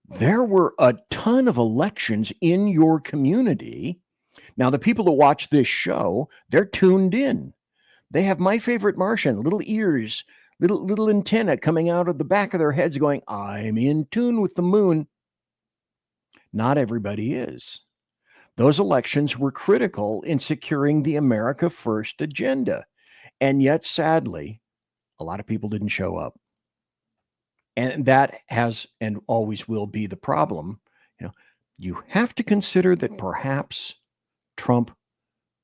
there were a ton of elections in your community. Now, the people that watch this show, they're tuned in. They have My Favorite Martian, little ears, little antenna coming out of the back of their heads going, I'm in tune with the moon. Not everybody is. Those elections were critical in securing the America First agenda. And yet, sadly, a lot of people didn't show up. And that has and always will be the problem. You have to consider that perhaps Trump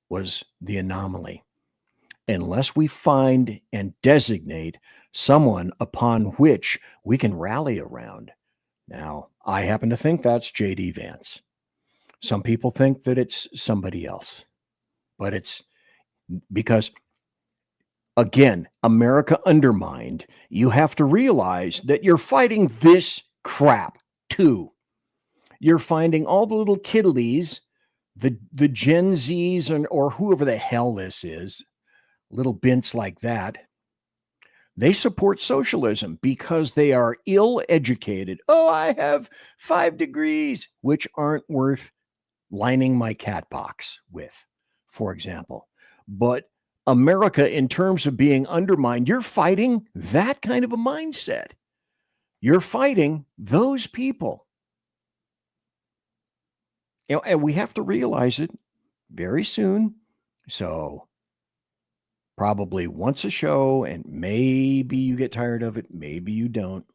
was the anomaly. Unless we find and designate someone upon which we can rally around. Now, I happen to think that's J.D. Vance. Some people think that it's somebody else. But it's because, again, America Undermined, you have to realize that you're fighting this crap too. You're finding all the little kiddlies, the Gen Zs or whoever the hell this is, little bints like that. They support socialism because they are ill-educated. Oh, I have 5 degrees, which aren't worth lining my cat box with, for example. But America, in terms of being undermined, you're fighting that kind of a mindset. You're fighting those people. And we have to realize it very soon. So probably once a show, and maybe you get tired of it, maybe you don't.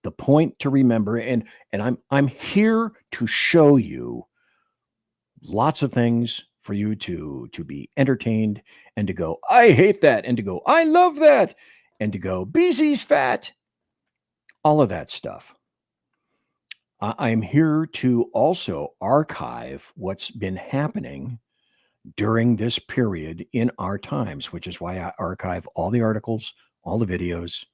The point to remember, and I'm here to show you lots of things for you to be entertained and to go, I hate that, and to go, I love that, and to go, BZ's fat. All of that stuff. I'm here to also archive what's been happening during this period in our times, which is why I archive all the articles, all the videos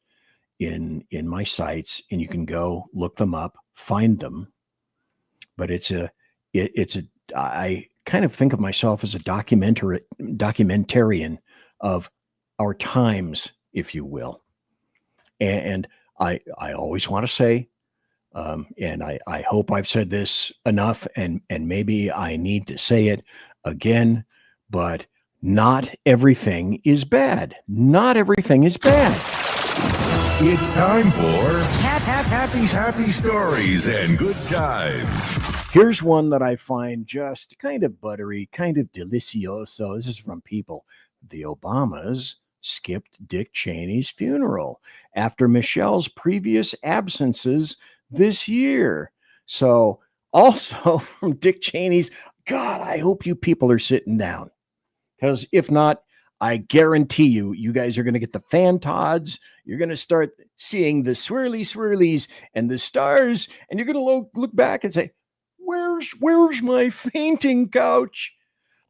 in my sites, and you can go look them up, find them. But I kind of think of myself as a documentarian of our times, if you will. And I always want to say, and I hope I've said this enough, and maybe I need to say it again, but not everything is bad. Not everything is bad. It's time for happy stories and good times. Here's one that I find just kind of buttery, kind of delicioso. This is from People. The Obamas skipped Dick Cheney's funeral after Michelle's previous absences this year. So also from Dick Cheney's, God, I hope you people are sitting down, because if not, I guarantee you, you guys are going to get the fan tods. You're going to start seeing the swirlies and the stars, and you're going to look back and say, where's my fainting couch?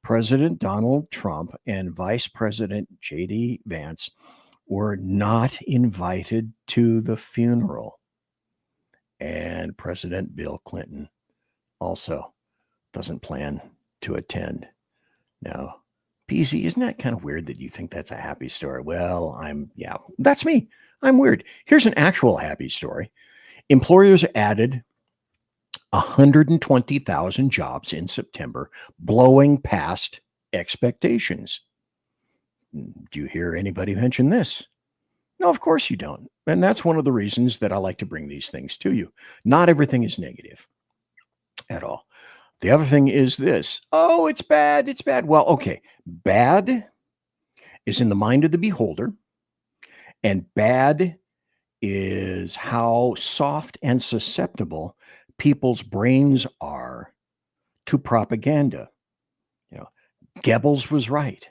President Donald Trump and Vice President J.D. Vance were not invited to the funeral. And President Bill Clinton also doesn't plan to attend. Now, PZ, isn't that kind of weird that you think that's a happy story? Well, that's me. I'm weird. Here's an actual happy story. Employers added 120,000 jobs in September, blowing past expectations. Do you hear anybody mention this? No, of course you don't. And that's one of the reasons that I like to bring these things to you. Not everything is negative at all. The other thing is this. Oh, it's bad. It's bad. Well, okay. Bad is in the mind of the beholder, and bad is how soft and susceptible people's brains are to propaganda. Goebbels was right.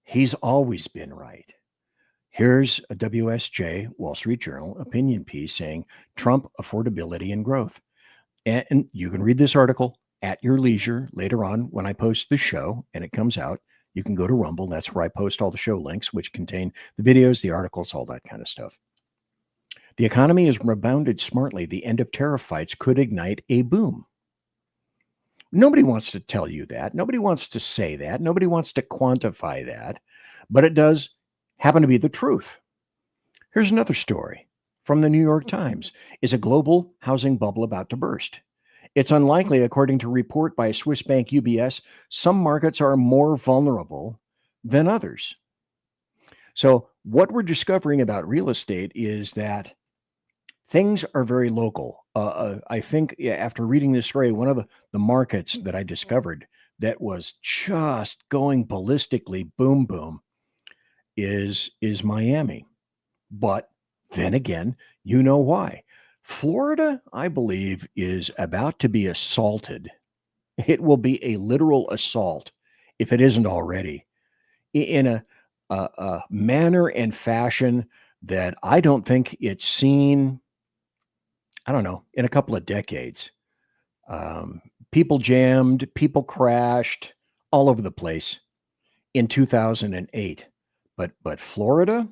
He's always been right. Here's a WSJ, Wall Street Journal, opinion piece saying Trump affordability and growth. And you can read this article at your leisure later on when I post the show and it comes out. You can go to Rumble. That's where I post all the show links, which contain the videos, the articles, all that kind of stuff. The economy has rebounded smartly. The end of tariff fights could ignite a boom. Nobody wants to tell you that. Nobody wants to say that. Nobody wants to quantify that. But it does happen to be the truth. Here's another story from the New York Times. Is a global housing bubble about to burst? It's unlikely, according to a report by Swiss bank UBS. Some markets are more vulnerable than others. So what we're discovering about real estate is that things are very local. I think after reading this story, one of the markets that I discovered that was just going ballistically boom, boom is Miami. But then again, you know why. Florida, I believe, is about to be assaulted. It will be a literal assault, if it isn't already, in a manner and fashion that I don't think it's seen, I don't know, in a couple of decades. People jammed, people crashed all over the place in 2008. But Florida,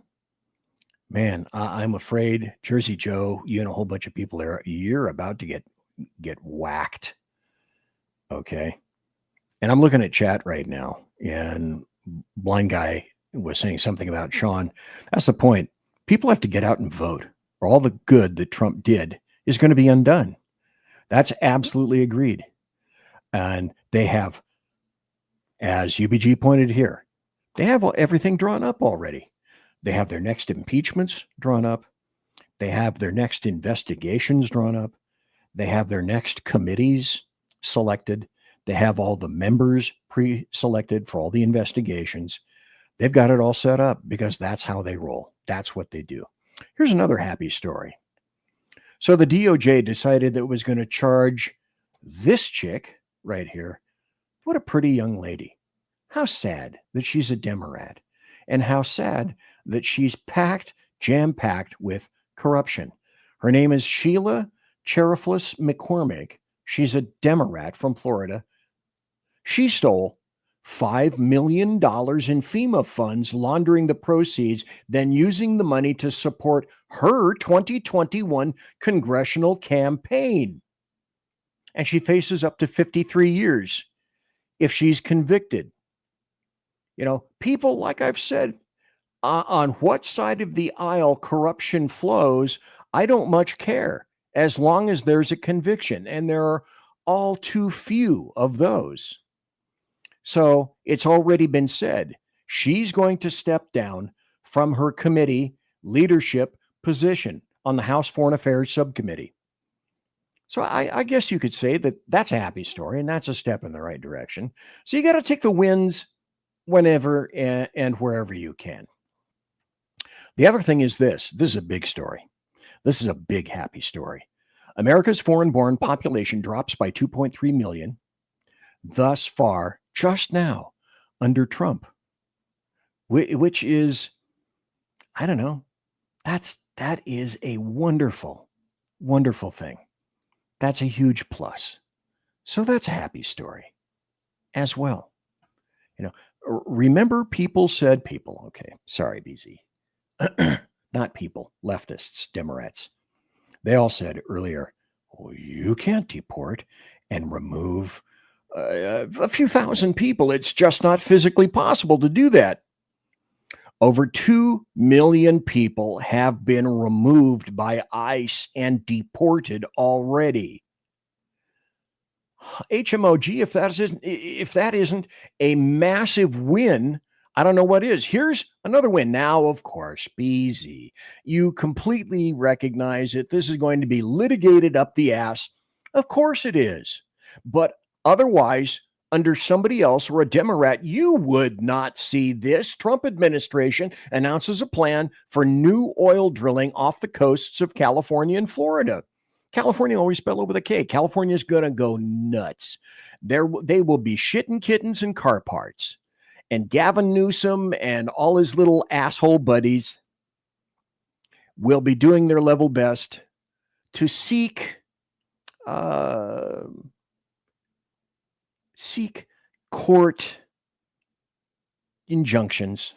man, I'm afraid, Jersey Joe, you and a whole bunch of people there, you're about to get whacked. Okay. And I'm looking at chat right now, and Blind Guy was saying something about Sean. That's the point. People have to get out and vote, or all the good that Trump did is going to be undone. That's absolutely agreed. And they have, as UBG pointed here, they have everything drawn up already. They have their next impeachments drawn up. They have their next investigations drawn up. They have their next committees selected. They have all the members pre-selected for all the investigations. They've got it all set up because that's how they roll. That's what they do. Here's another happy story. So the DOJ decided that it was going to charge this chick right here. What a pretty young lady. How sad that she's a Democrat, and how sad that she's jam-packed with corruption. Her name is Sheila Cheriflis McCormick. She's a Democrat from Florida. She stole $5 million in FEMA funds, laundering the proceeds, then using the money to support her 2021 congressional campaign. And she faces up to 53 years if she's convicted. People, like I've said, on what side of the aisle corruption flows, I don't much care, as long as there's a conviction, and there are all too few of those. So it's already been said, she's going to step down from her committee leadership position on the House Foreign Affairs Subcommittee. So I guess you could say that that's a happy story, and that's a step in the right direction. So you got to take the wins whenever and wherever you can. The other thing is this. This is a big story. This is a big happy story. America's foreign-born population drops by 2.3 million thus far, just now, under Trump, which is, I don't know, that is a wonderful, wonderful thing. That's a huge plus. So that's a happy story as well. You know, remember people said people, okay, sorry, BZ, not people, leftists, Democrats. They all said earlier, well, you can't deport and remove a few thousand people. It's just not physically possible to do that. Over 2 million people have been removed by ICE and deported already. HMOG, if that isn't a massive win, I don't know what is. Here's another win. Now, of course, BZ, you completely recognize that this is going to be litigated up the ass. Of course it is. But otherwise, under somebody else or a Democrat, you would not see this. Trump administration announces a plan for new oil drilling off the coasts of California and Florida. California always spelled over the K. California is going to go nuts. They will be shitting kittens and car parts. And Gavin Newsom and all his little asshole buddies will be doing their level best to seek court injunctions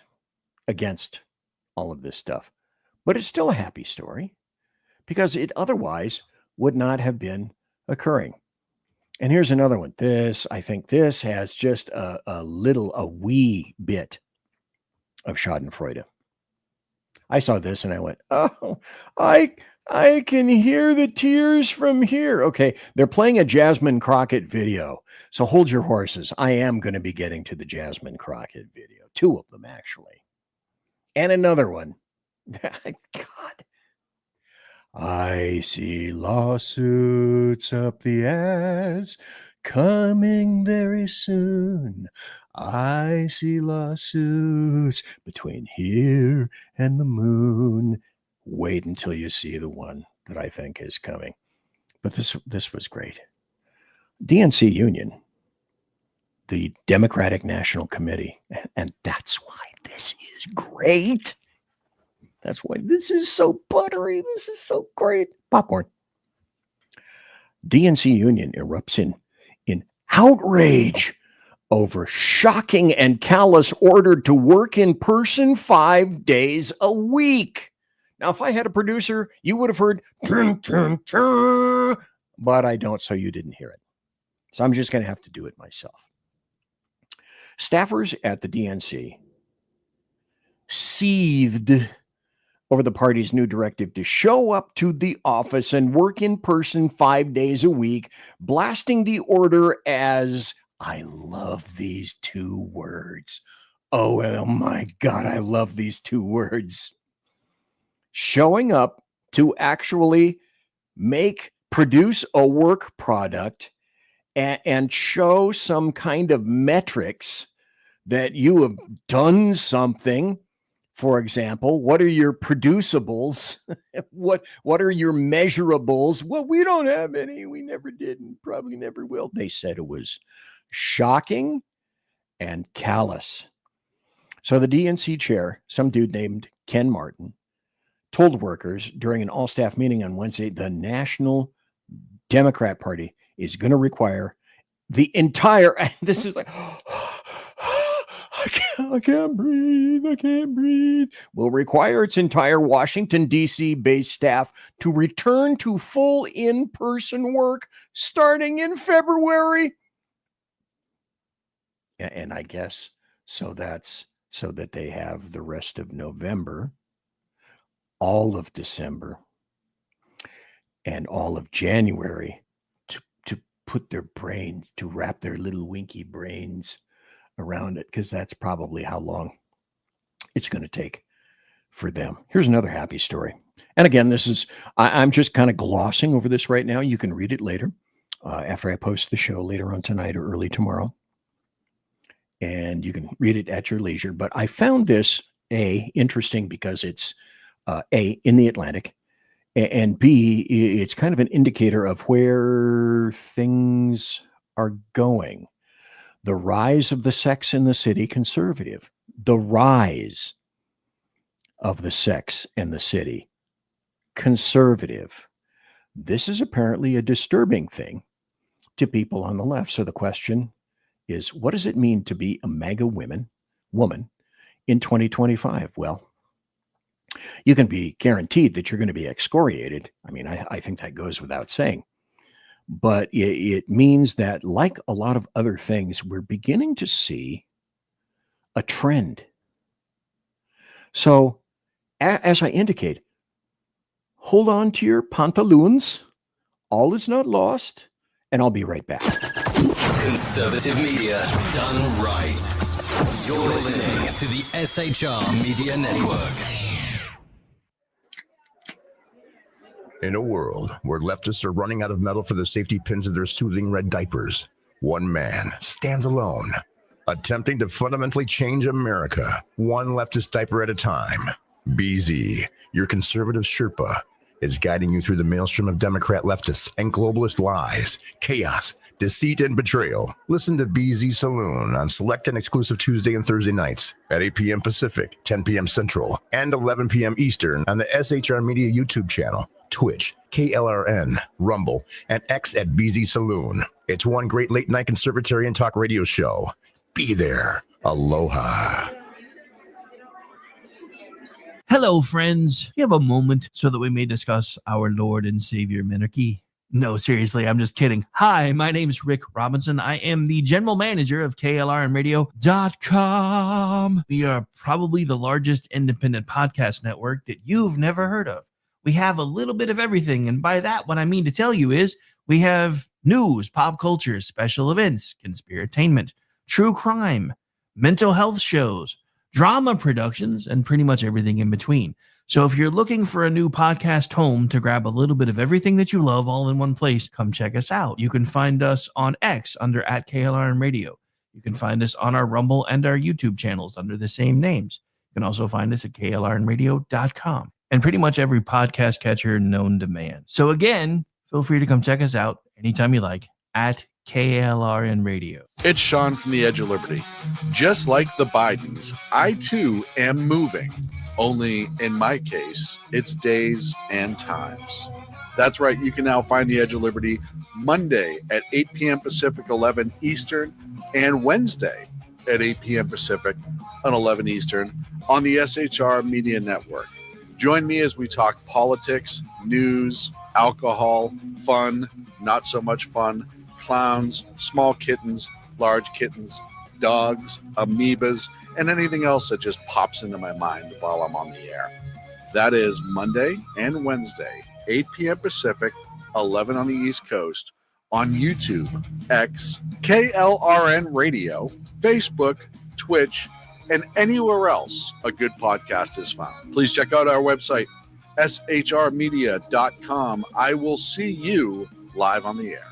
against all of this stuff. But it's still a happy story because it otherwise would not have been occurring. And here's another one. I think this has just a wee bit of schadenfreude. I saw this and I went, oh, I can hear the tears from here. Okay, they're playing a Jasmine Crockett video. So hold your horses. I am going to be getting to the Jasmine Crockett video. 2 of them, actually. And another one. God. I see lawsuits up the ass coming very soon. I see lawsuits between here and the moon. Wait until you see the one that I think is coming. But this was great. DNC Union, the Democratic National Committee, and that's why this is great. That's why this is so buttery. This is so great. Popcorn. DNC Union erupts in outrage over shocking and callous order to work in person 5 days a week. Now, if I had a producer, you would have heard, but I don't, so you didn't hear it. So I'm just going to have to do it myself. Staffers at the DNC seethed over the party's new directive to show up to the office and work in person 5 days a week, blasting the order as, I love these 2 words. Oh my God, I love these 2 words. Showing up to actually produce a work product and show some kind of metrics that you have done something. For example, what are your producibles? What are your measurables? Well, we don't have any. We never did and probably never will. They said it was shocking and callous. So the DNC chair, some dude named Ken Martin, told workers during an all-staff meeting on Wednesday, the National Democrat Party is going to require the entire, this is like, I can't breathe. Will require its entire Washington, D.C. based staff to return to full in-person work starting in February. And I guess so that they have the rest of November, all of December, and all of January to put their brains, to wrap their little winky brains around it, because that's probably how long it's going to take for them. Here's another happy story. And again, this is, I'm just kind of glossing over this right now. You can read it later after I post the show later on tonight or early tomorrow. And you can read it at your leisure. But I found this, A, interesting because it's A, in the Atlantic, and B, it's kind of an indicator of where things are going. The rise of the sex in the city, conservative. The rise of the sex in the city, conservative. This is apparently a disturbing thing to people on the left. So the question is, what does it mean to be a MAGA woman in 2025? Well, you can be guaranteed that you're going to be excoriated. I mean, I think that goes without saying. But it means that, like a lot of other things, we're beginning to see a trend. So, as I indicate, hold on to your pantaloons. All is not lost. And I'll be right back. Conservative media done right. You're listening to the SHR Media Network. In a world where leftists are running out of metal for the safety pins of their soothing red diapers, one man stands alone, attempting to fundamentally change America, one leftist diaper at a time. BZ, your conservative Sherpa, is guiding you through the maelstrom of Democrat leftists and globalist lies, chaos, deceit, and betrayal. Listen to BZ Saloon on select and exclusive Tuesday and Thursday nights at 8 p.m. Pacific, 10 p.m. Central, and 11 p.m. Eastern on the SHR Media YouTube channel, Twitch, KLRN, Rumble, and X at BZ Saloon. It's one great late-night Conservatarian talk radio show. Be there. Aloha. Hello, friends. You have a moment so that we may discuss our Lord and Savior Minarchy? No, seriously, I'm just kidding. Hi, my name is Rick Robinson. I am the general manager of KLRNradio.com. We are probably the largest independent podcast network that you've never heard of. We have a little bit of everything, and by that, what I mean to tell you is we have news, pop culture, special events, conspiratainment, true crime, mental health shows, drama productions, and pretty much everything in between. So if you're looking for a new podcast home to grab a little bit of everything that you love all in one place, come check us out. You can find us on X under @KLRN You can find us on our Rumble and our YouTube channels under the same names. You can also find us at KLRNradio.com and pretty much every podcast catcher known to man. So again, feel free to come check us out anytime you like at KLRN Radio. It's Sean from the Edge of Liberty. Just like the Bidens, I too am moving. Only in my case, it's days and times. That's right. You can now find the Edge of Liberty Monday at 8 p.m. Pacific, 11 Eastern, and Wednesday at 8 p.m. Pacific on 11 Eastern on the SHR Media Network. Join me as we talk politics, news, alcohol, fun, not so much fun, clowns, small kittens, large kittens, dogs, amoebas, and anything else that just pops into my mind while I'm on the air. That is Monday and Wednesday, 8 p.m. Pacific, 11 on the East Coast, on YouTube, X, KLRN Radio, Facebook, Twitch, and anywhere else a good podcast is found. Please check out our website, shrmedia.com. I will see you live on the air.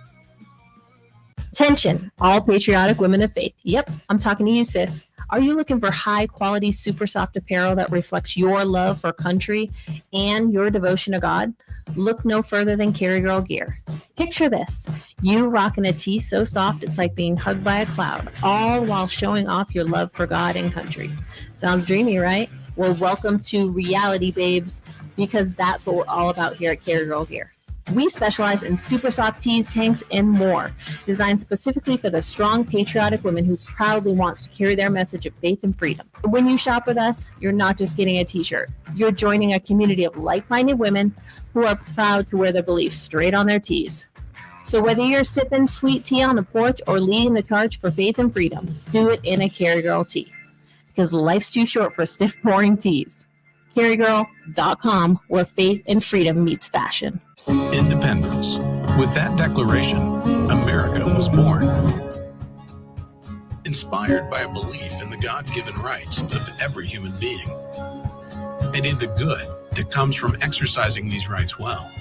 Attention, all patriotic women of faith. Yep, I'm talking to you, sis. Are you looking for high quality, super soft apparel that reflects your love for country and your devotion to God? Look no further than Carry Girl Gear. Picture this. You rocking a tee so soft it's like being hugged by a cloud, all while showing off your love for God and country. Sounds dreamy, right? Well, welcome to reality, babes, because that's what we're all about here at Carry Girl Gear. We specialize in super soft tees, tanks, and more, designed specifically for the strong, patriotic woman who proudly wants to carry their message of faith and freedom. When you shop with us, you're not just getting a t-shirt. You're joining a community of like-minded women who are proud to wear their beliefs straight on their tees. So whether you're sipping sweet tea on the porch or leading the charge for faith and freedom, do it in a Carry Girl tee. Because life's too short for stiff, boring tees. CarryGirl.com, where faith and freedom meets fashion. Independence. With that declaration, America was born. Inspired by a belief in the God-given rights of every human being, and in the good that comes from exercising these rights well.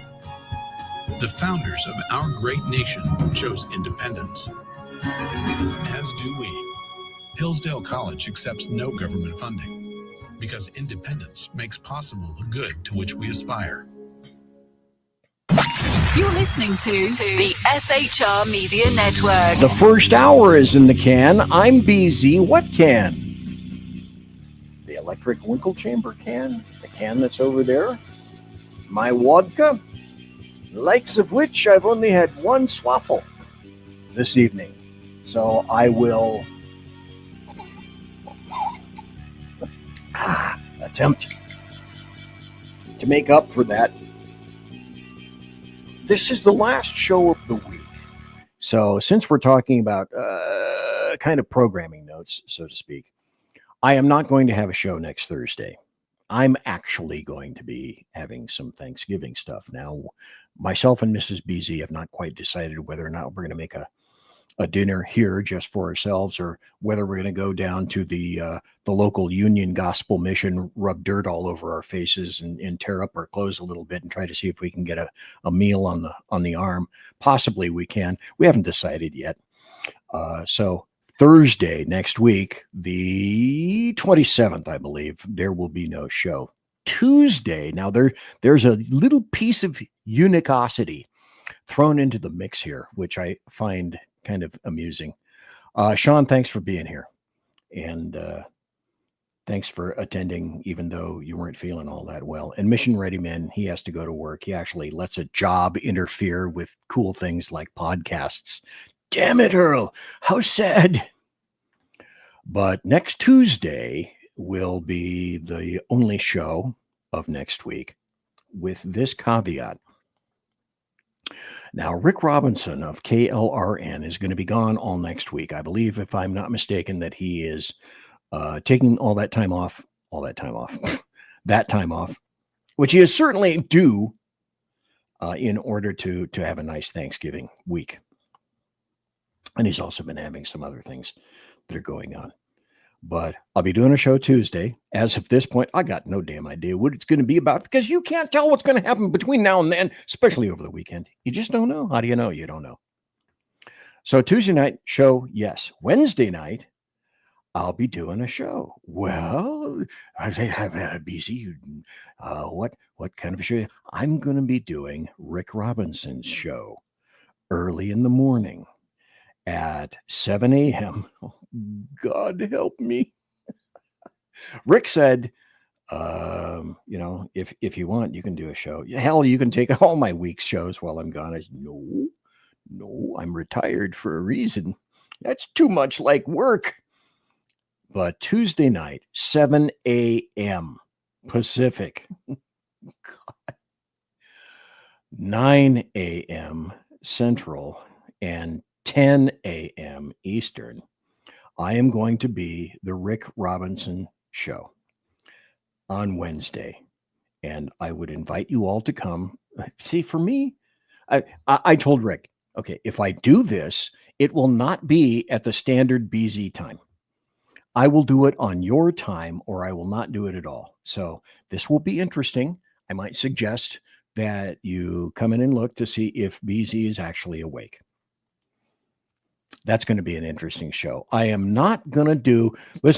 The founders of our great nation chose independence, as do we. Hillsdale College accepts no government funding because independence makes possible the good to which we aspire. You're listening to the SHR Media Network. The first hour is in the can. I'm BZ. What can? The electric winkle chamber can? The can that's over there? My vodka? Likes of which I've only had one swaffle this evening. So I will attempt to make up for that. This is the last show of the week. So since we're talking about kind of programming notes, so to speak, I am not going to have a show next Thursday. I'm actually going to be having some Thanksgiving stuff. Now, myself and Mrs. BZ have not quite decided whether or not we're going to make a dinner here just for ourselves, or whether we're going to go down to the local Union Gospel Mission, rub dirt all over our faces and tear up our clothes a little bit and try to see if we can get a meal on the arm. Possibly we can. We haven't decided yet. So Thursday next week, the 27th, I believe, there will be no show. Tuesday, now there's a little piece of unicosity thrown into the mix here, which I find kind of amusing. Sean, thanks for being here. And thanks for attending, even though you weren't feeling all that well. And Mission Ready Man, he has to go to work. He actually lets a job interfere with cool things like podcasts. Damn it, Earl. How sad. But next Tuesday will be the only show of next week, with this caveat. Now, Rick Robinson of KLRN is going to be gone all next week. I believe, if I'm not mistaken, that he is taking that time off, which he is certainly due in order to have a nice Thanksgiving week. And he's also been having some other things that are going on. But I'll be doing a show Tuesday. As of this point, I got no damn idea what it's going to be about, because you can't tell what's going to happen between now and then, especially over the weekend. You just don't know. How do you know? You don't know. So Tuesday night show, yes. Wednesday night, I'll be doing a show. Well, I'm busy. What kind of a show? I'm going to be doing Rick Robinson's show early in the morning at 7 a.m. Oh, God help me. Rick said, if you want, you can do a show. Hell, you can take all my week's shows while I'm gone. I said, no, I'm retired for a reason. That's too much like work. But Tuesday night, 7 a.m. Pacific, 9 a.m. Central, and 10 a.m. Eastern, I am going to be the Rick Robinson show on Wednesday. And I would invite you all to come. See, for me, I told Rick, okay, if I do this, it will not be at the standard BZ time. I will do it on your time, or I will not do it at all. So this will be interesting. I might suggest that you come in and look to see if BZ is actually awake. That's going to be an interesting show. I am not going to do a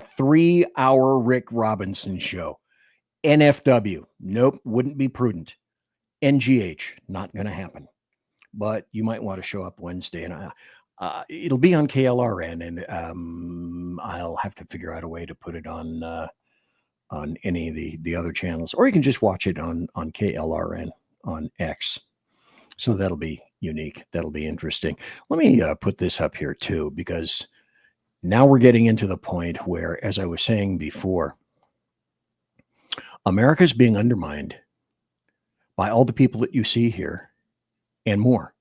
3-hour Rick Robinson show. NFW, nope, wouldn't be prudent. NGH, not going to happen. But you might want to show up Wednesday, and it'll be on KLRN, and I'll have to figure out a way to put it on any of the other channels, or you can just watch it on KLRN on X. So that'll be unique. That'll be interesting. Let me put this up here too, because now we're getting into the point where, as I was saying before, America's being undermined by all the people that you see here and more.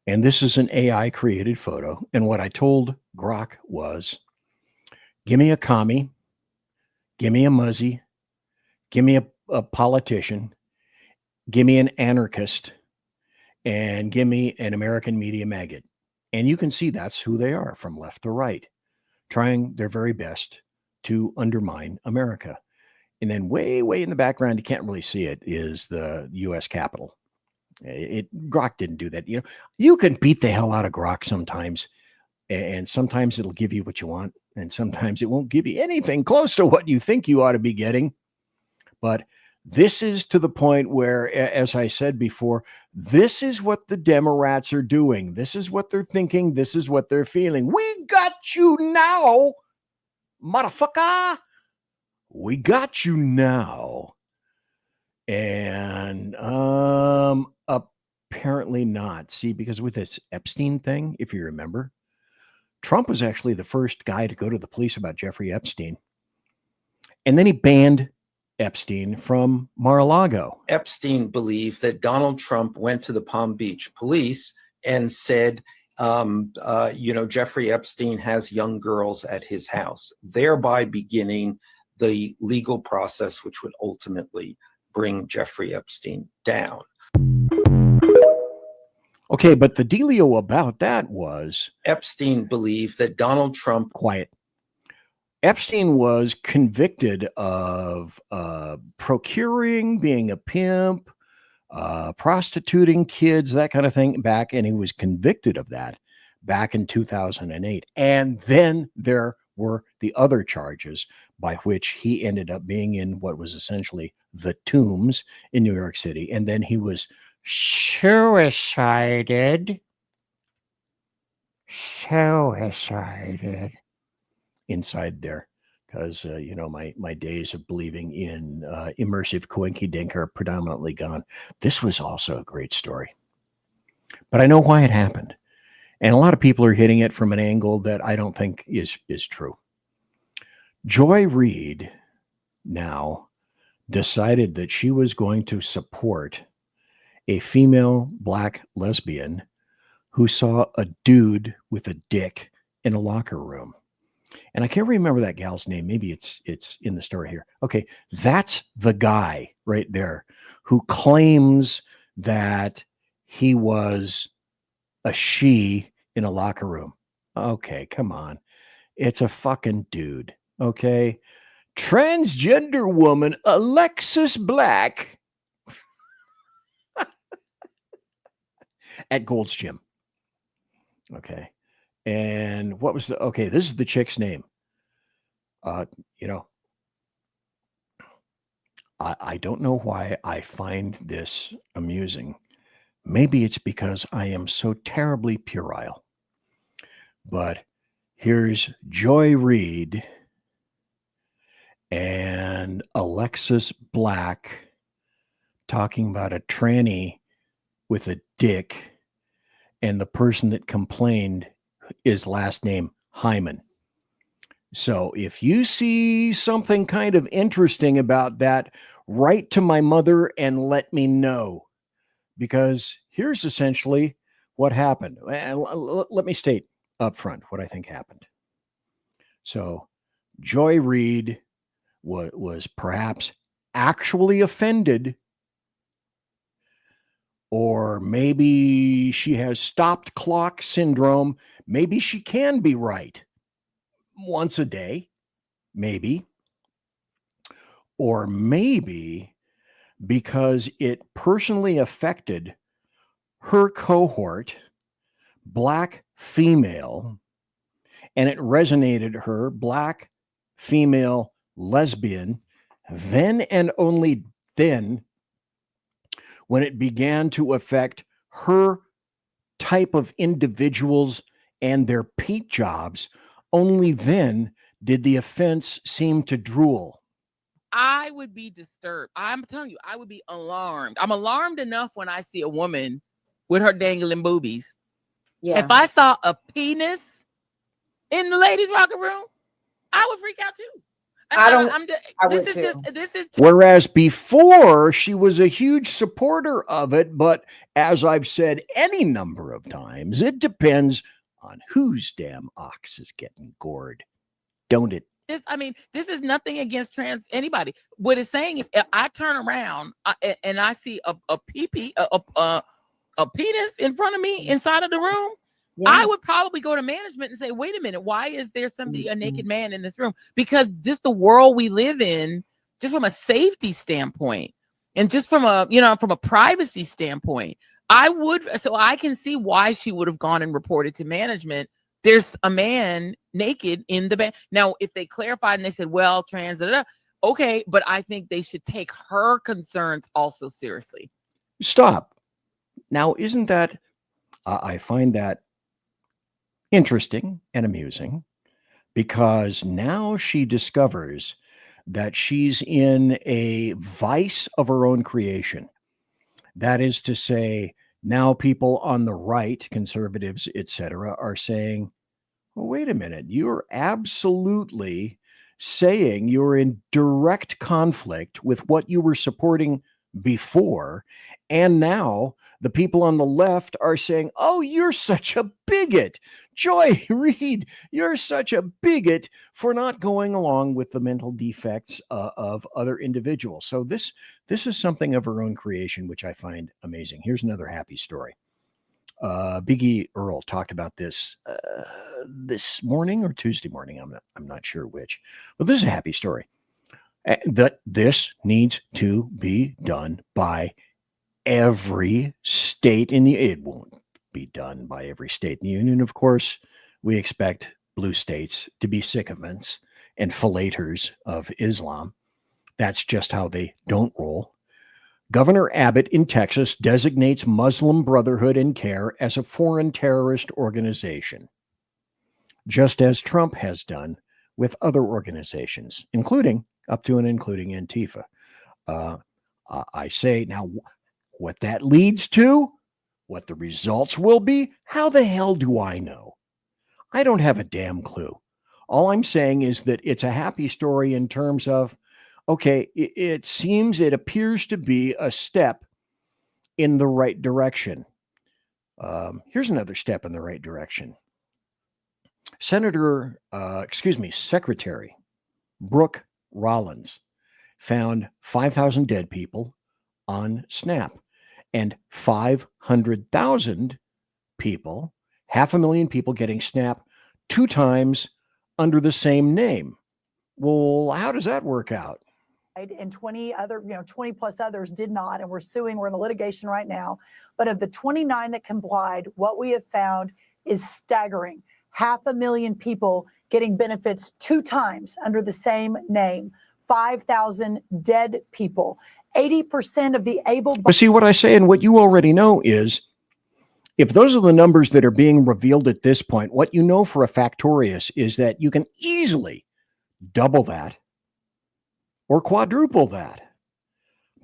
And this is an AI created photo. And what I told Grok was, give me a commie, give me a muzzy, give me a politician, give me an anarchist, and give me an American media maggot. And you can see that's who they are, from left to right, trying their very best to undermine America. And then way in the background, you can't really see it, is the U.S. Capitol. Grok didn't do that. You can beat the hell out of Grok sometimes, and sometimes it'll give you what you want, and sometimes it won't give you anything close to what you think you ought to be getting. But this is to the point where, as I said before, this is what the Democrats are doing. This is what they're thinking. This is what they're feeling. We got you now, motherfucker. We got you now. And apparently not. See, because with this Epstein thing, if you remember, Trump was actually the first guy to go to the police about Jeffrey Epstein. And then he banned Epstein from Mar-a-Lago. Epstein believed that Donald Trump went to the Palm Beach police and said, Jeffrey Epstein has young girls at his house, thereby beginning the legal process, which would ultimately bring Jeffrey Epstein down. Okay, but the dealio about that was Epstein believed that Donald Trump... Quiet. Epstein was convicted of procuring, being a pimp, prostituting kids, that kind of thing back, and he was convicted of that back in 2008. And then there were the other charges by which he ended up being in what was essentially the Tombs in New York City. And then he was suicided inside there. Because, my days of believing in immersive coinky dink are predominantly gone. This was also a great story. But I know why it happened. And a lot of people are hitting it from an angle that I don't think is true. Joy Reid now decided that she was going to support a female black lesbian who saw a dude with a dick in a locker room. And I can't remember that gal's name. Maybe it's in the story here. Okay, that's the guy right there who claims that he was a she in a locker room. Okay, come on. It's a fucking dude. Okay. Transgender woman Alexis Black at Gold's Gym. Okay. And what was this is the chick's name. I don't know why I find this amusing. Maybe it's because I am so terribly puerile. But here's Joy Reid and Alexis Black talking about a tranny with a dick, and the person that complained is last name Hyman. So if you see something kind of interesting about that, write to my mother and let me know, because here's essentially what happened. And let me state up front what I think happened. So Joy Reid was perhaps actually offended, or maybe she has stopped clock syndrome. Maybe she can be right once a day, maybe. Or maybe because it personally affected her cohort, black female, and it resonated her, black female lesbian, then and only then, when it began to affect her type of individuals and their peak jobs, only then did the offense seem to drool. I would be disturbed. I'm telling you, I would be alarmed. I'm alarmed enough when I see a woman with her dangling boobies. Yeah. If I saw a penis in the ladies' locker room, I would freak out too. This is Whereas before she was a huge supporter of it, but as I've said any number of times, it depends on whose damn ox is getting gored, don't it? This is nothing against trans anybody. What it's saying is, if I turn around and I see a penis in front of me inside of the room, I would probably go to management and say, wait a minute, why is there a naked man in this room? Because just the world we live in, just from a safety standpoint, and just from a privacy standpoint, so I can see why she would have gone and reported to management. There's a man naked in the bed. Now, if they clarified and they said, well, trans, okay, but I think they should take her concerns also seriously. Stop. Now, isn't that, I find that interesting and amusing, because now she discovers that she's in a vice of her own creation. That is to say, now people on the right, conservatives, etc., are saying, well, wait a minute, you're absolutely saying you're in direct conflict with what you were supporting before. And now the people on the left are saying, oh, you're such a bigot. Joy Reid, you're such a bigot for not going along with the mental defects of other individuals. So this is something of her own creation, which I find amazing. Here's another happy story. Biggie Earl talked about this this morning or Tuesday morning. I'm not sure which, but this is a happy story. That this needs to be done by every state in the. It won't be done by every state in the union. Of course, we expect blue states to be sycophants and fillators of Islam. That's just how they don't roll. Governor Abbott in Texas designates Muslim Brotherhood in Care as a foreign terrorist organization, just as Trump has done with other organizations, including up to and including Antifa. I say now, what that leads to, what the results will be, how the hell do I know? I don't have a damn clue. All I'm saying is that it's a happy story in terms of, okay, it appears to be a step in the right direction. Here's another step in the right direction. Secretary Brooke Rollins found 5,000 dead people on Snap and 500,000 people, 500,000 people getting Snap 2 times under the same name. Well, how does that work out? And 20 plus others did not, and we're suing. We're in a litigation right now. But of the 29 that complied, what we have found is staggering. 500,000 people getting benefits 2 times under the same name. 5,000 dead people. 80% of the able-bodied. But see, what I say and what you already know is, if those are the numbers that are being revealed at this point, what you know for a factorious is that you can easily double that or quadruple that,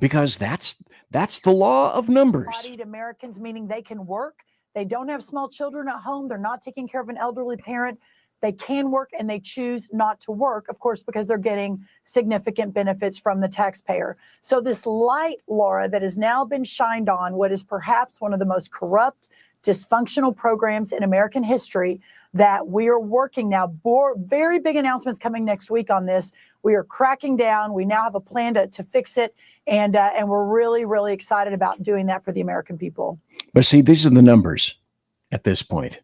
because that's the law of numbers. Americans, meaning they can work, they don't have small children at home, they're not taking care of an elderly parent, they can work and they choose not to work, of course, because they're getting significant benefits from the taxpayer. So this light, Laura, that has now been shined on what is perhaps one of the most corrupt, dysfunctional programs in American history, that we are working now. Very big announcements coming next week on this. We are cracking down. We now have a plan to fix it. And we're really, really excited about doing that for the American people. But see, these are the numbers at this point.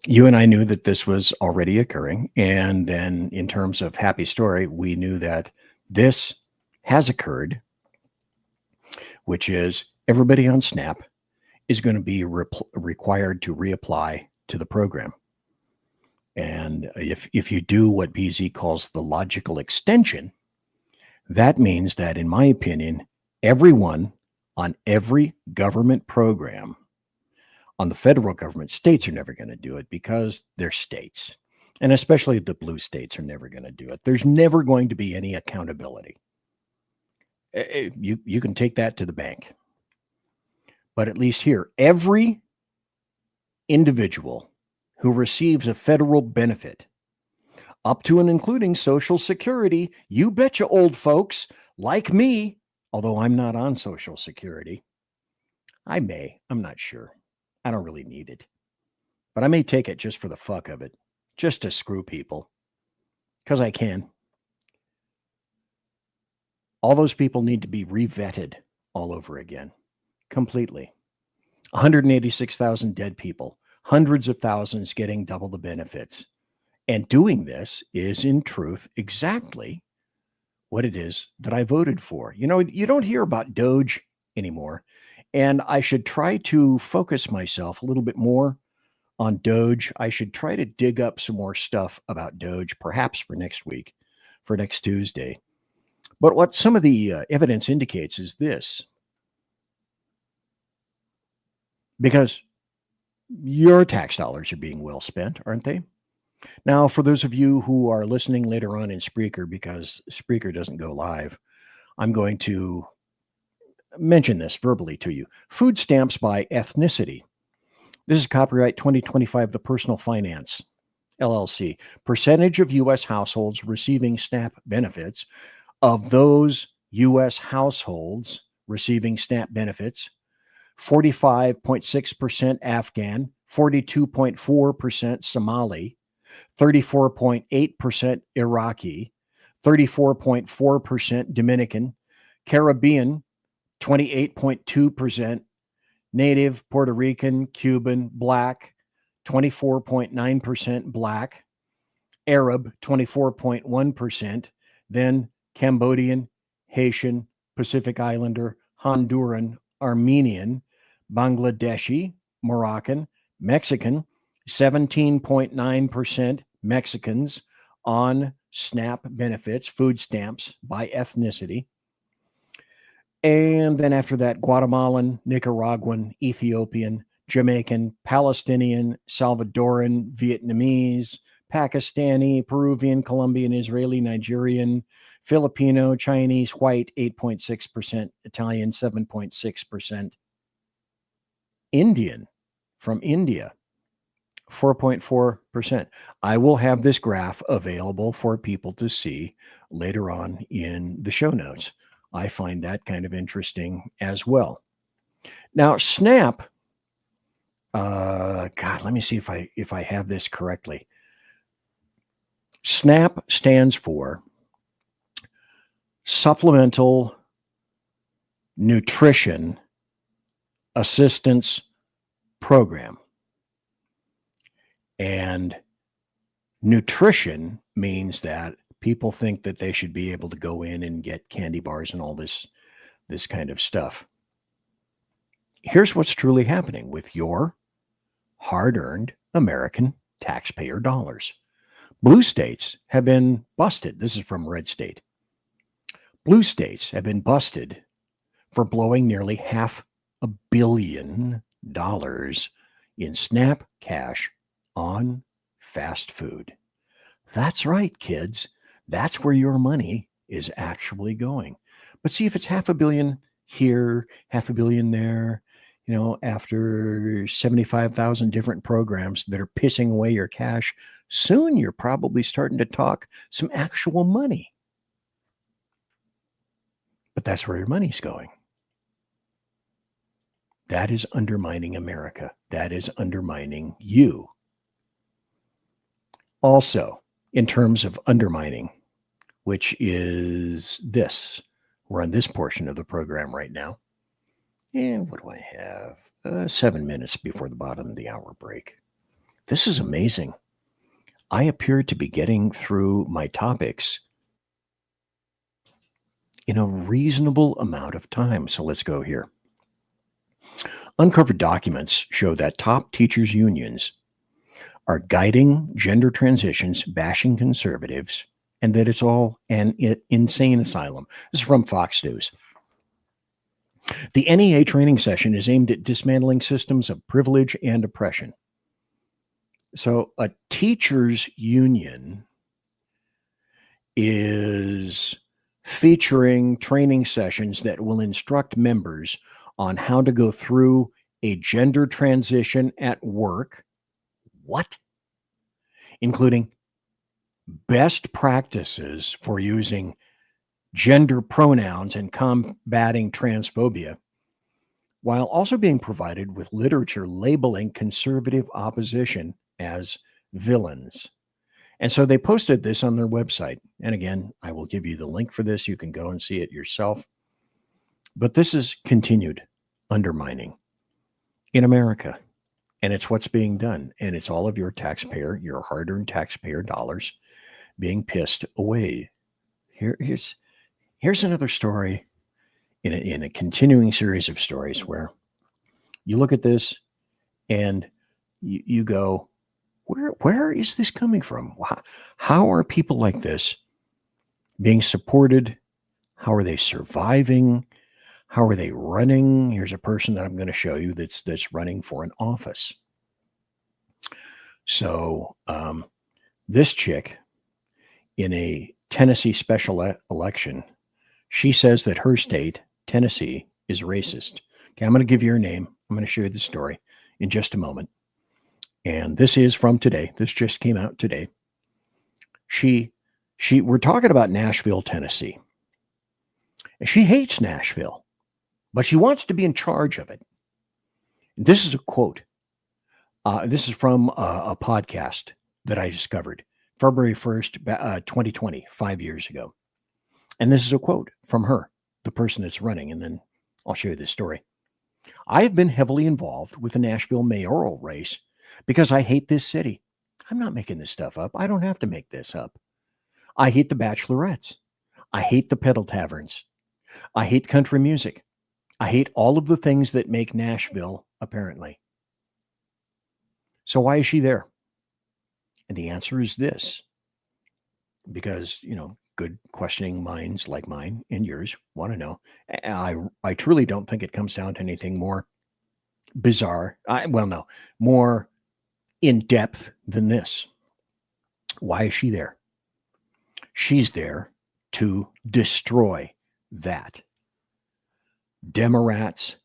You and I knew that this was already occurring. And then in terms of happy story, we knew that this has occurred, which is everybody on Snap is going to be required to reapply to the program. And if you do what BZ calls the logical extension, that means that, in my opinion, everyone on every government program, on the federal government, states are never going to do it because they're states. And especially the blue states are never going to do it. There's never going to be any accountability. You can take that to the bank. But at least here, every individual who receives a federal benefit, up to and including Social Security, you betcha, old folks like me, although I'm not on Social Security. I'm not sure. I don't really need it. But I may take it just for the fuck of it, just to screw people, because I can. All those people need to be revetted all over again. Completely. 186,000 dead people, hundreds of thousands getting double the benefits. And doing this is, in truth, exactly what it is that I voted for. You know, you don't hear about Doge anymore. And I should try to focus myself a little bit more on Doge. I should try to dig up some more stuff about Doge, perhaps for next week, for next Tuesday. But what some of the evidence indicates is this. Because your tax dollars are being well spent, aren't they? Now, for those of you who are listening later on in Spreaker, because Spreaker doesn't go live, I'm going to mention this verbally to you. Food stamps by ethnicity. This is copyright 2025, The Personal Finance, LLC. Percentage of U.S. households receiving SNAP benefits. Of those U.S. households receiving SNAP benefits, 45.6% Afghan, 42.4% Somali, 34.8% Iraqi, 34.4% Dominican, Caribbean, 28.2%, Native, Puerto Rican, Cuban, Black, 24.9% Black, Arab, 24.1%, then Cambodian, Haitian, Pacific Islander, Honduran, Armenian, Bangladeshi, Moroccan, Mexican, 17.9% Mexicans on SNAP benefits, food stamps by ethnicity. And then after that, Guatemalan, Nicaraguan, Ethiopian, Jamaican, Palestinian, Salvadoran, Vietnamese, Pakistani, Peruvian, Colombian, Israeli, Nigerian, Filipino, Chinese, white, 8.6%, Italian, 7.6%, Indian from India, 4.4%. I will have this graph available for people to see later on in the show notes. I find that kind of interesting as well. Now, SNAP, God, let me see if I have this correctly. SNAP stands for Supplemental Nutrition Assistance Program. And nutrition means that people think that they should be able to go in and get candy bars and all this kind of stuff. Here's what's truly happening with your hard-earned American taxpayer dollars. Blue states have been busted. This is from Red State. Blue states have been busted for blowing nearly $500 million in SNAP cash on fast food. That's right, kids. That's where your money is actually going. But see, if it's $500 million here, $500 million there, you know, after 75,000 different programs that are pissing away your cash, soon you're probably starting to talk some actual money. But that's where your money's going. That is undermining America. That is undermining you. Also, in terms of undermining, which is this, we're on this portion of the program right now. And what do I have? 7 minutes before the bottom of the hour break. This is amazing. I appear to be getting through my topics in a reasonable amount of time. So let's go here. Uncovered documents show that top teachers' unions are guiding gender transitions, bashing conservatives, and that it's all an insane asylum. This is from Fox News. The NEA training session is aimed at dismantling systems of privilege and oppression. So a teachers' union is featuring training sessions that will instruct members on how to go through a gender transition at work. What? Including best practices for using gender pronouns and combating transphobia, while also being provided with literature labeling conservative opposition as villains. And so they posted this on their website. And again, I will give you the link for this. You can go and see it yourself. But this is continued undermining in America. And it's what's being done. And it's all of your taxpayer, your hard-earned taxpayer dollars being pissed away. Here's Here's another story in a continuing series of stories where you look at this and you go, where is this coming from? How are people like this being supported? How are they surviving? How are they running? Here's a person that I'm going to show you that's running for an office. So this chick in a Tennessee special election, she says that her state, Tennessee, is racist. Okay, I'm going to give you her name. I'm going to show you the story in just a moment. And this is from today. This just came out today. We're talking about Nashville, Tennessee. And she hates Nashville, but she wants to be in charge of it. This is a quote. This is from a podcast that I discovered February 1st, 2020, 5 years ago. And this is a quote from her, the person that's running, and then I'll show you this story. I have been heavily involved with the Nashville mayoral race because I hate this city. I'm not making this stuff up. I don't have to make this up. I hate the bachelorettes. I hate the pedal taverns. I hate country music. I hate all of the things that make Nashville, apparently. So why is she there? And the answer is this. Because, good questioning minds like mine and yours want to know. I truly don't think it comes down to anything more bizarre. More in depth than this. Why is she there? She's there to destroy that. Democrats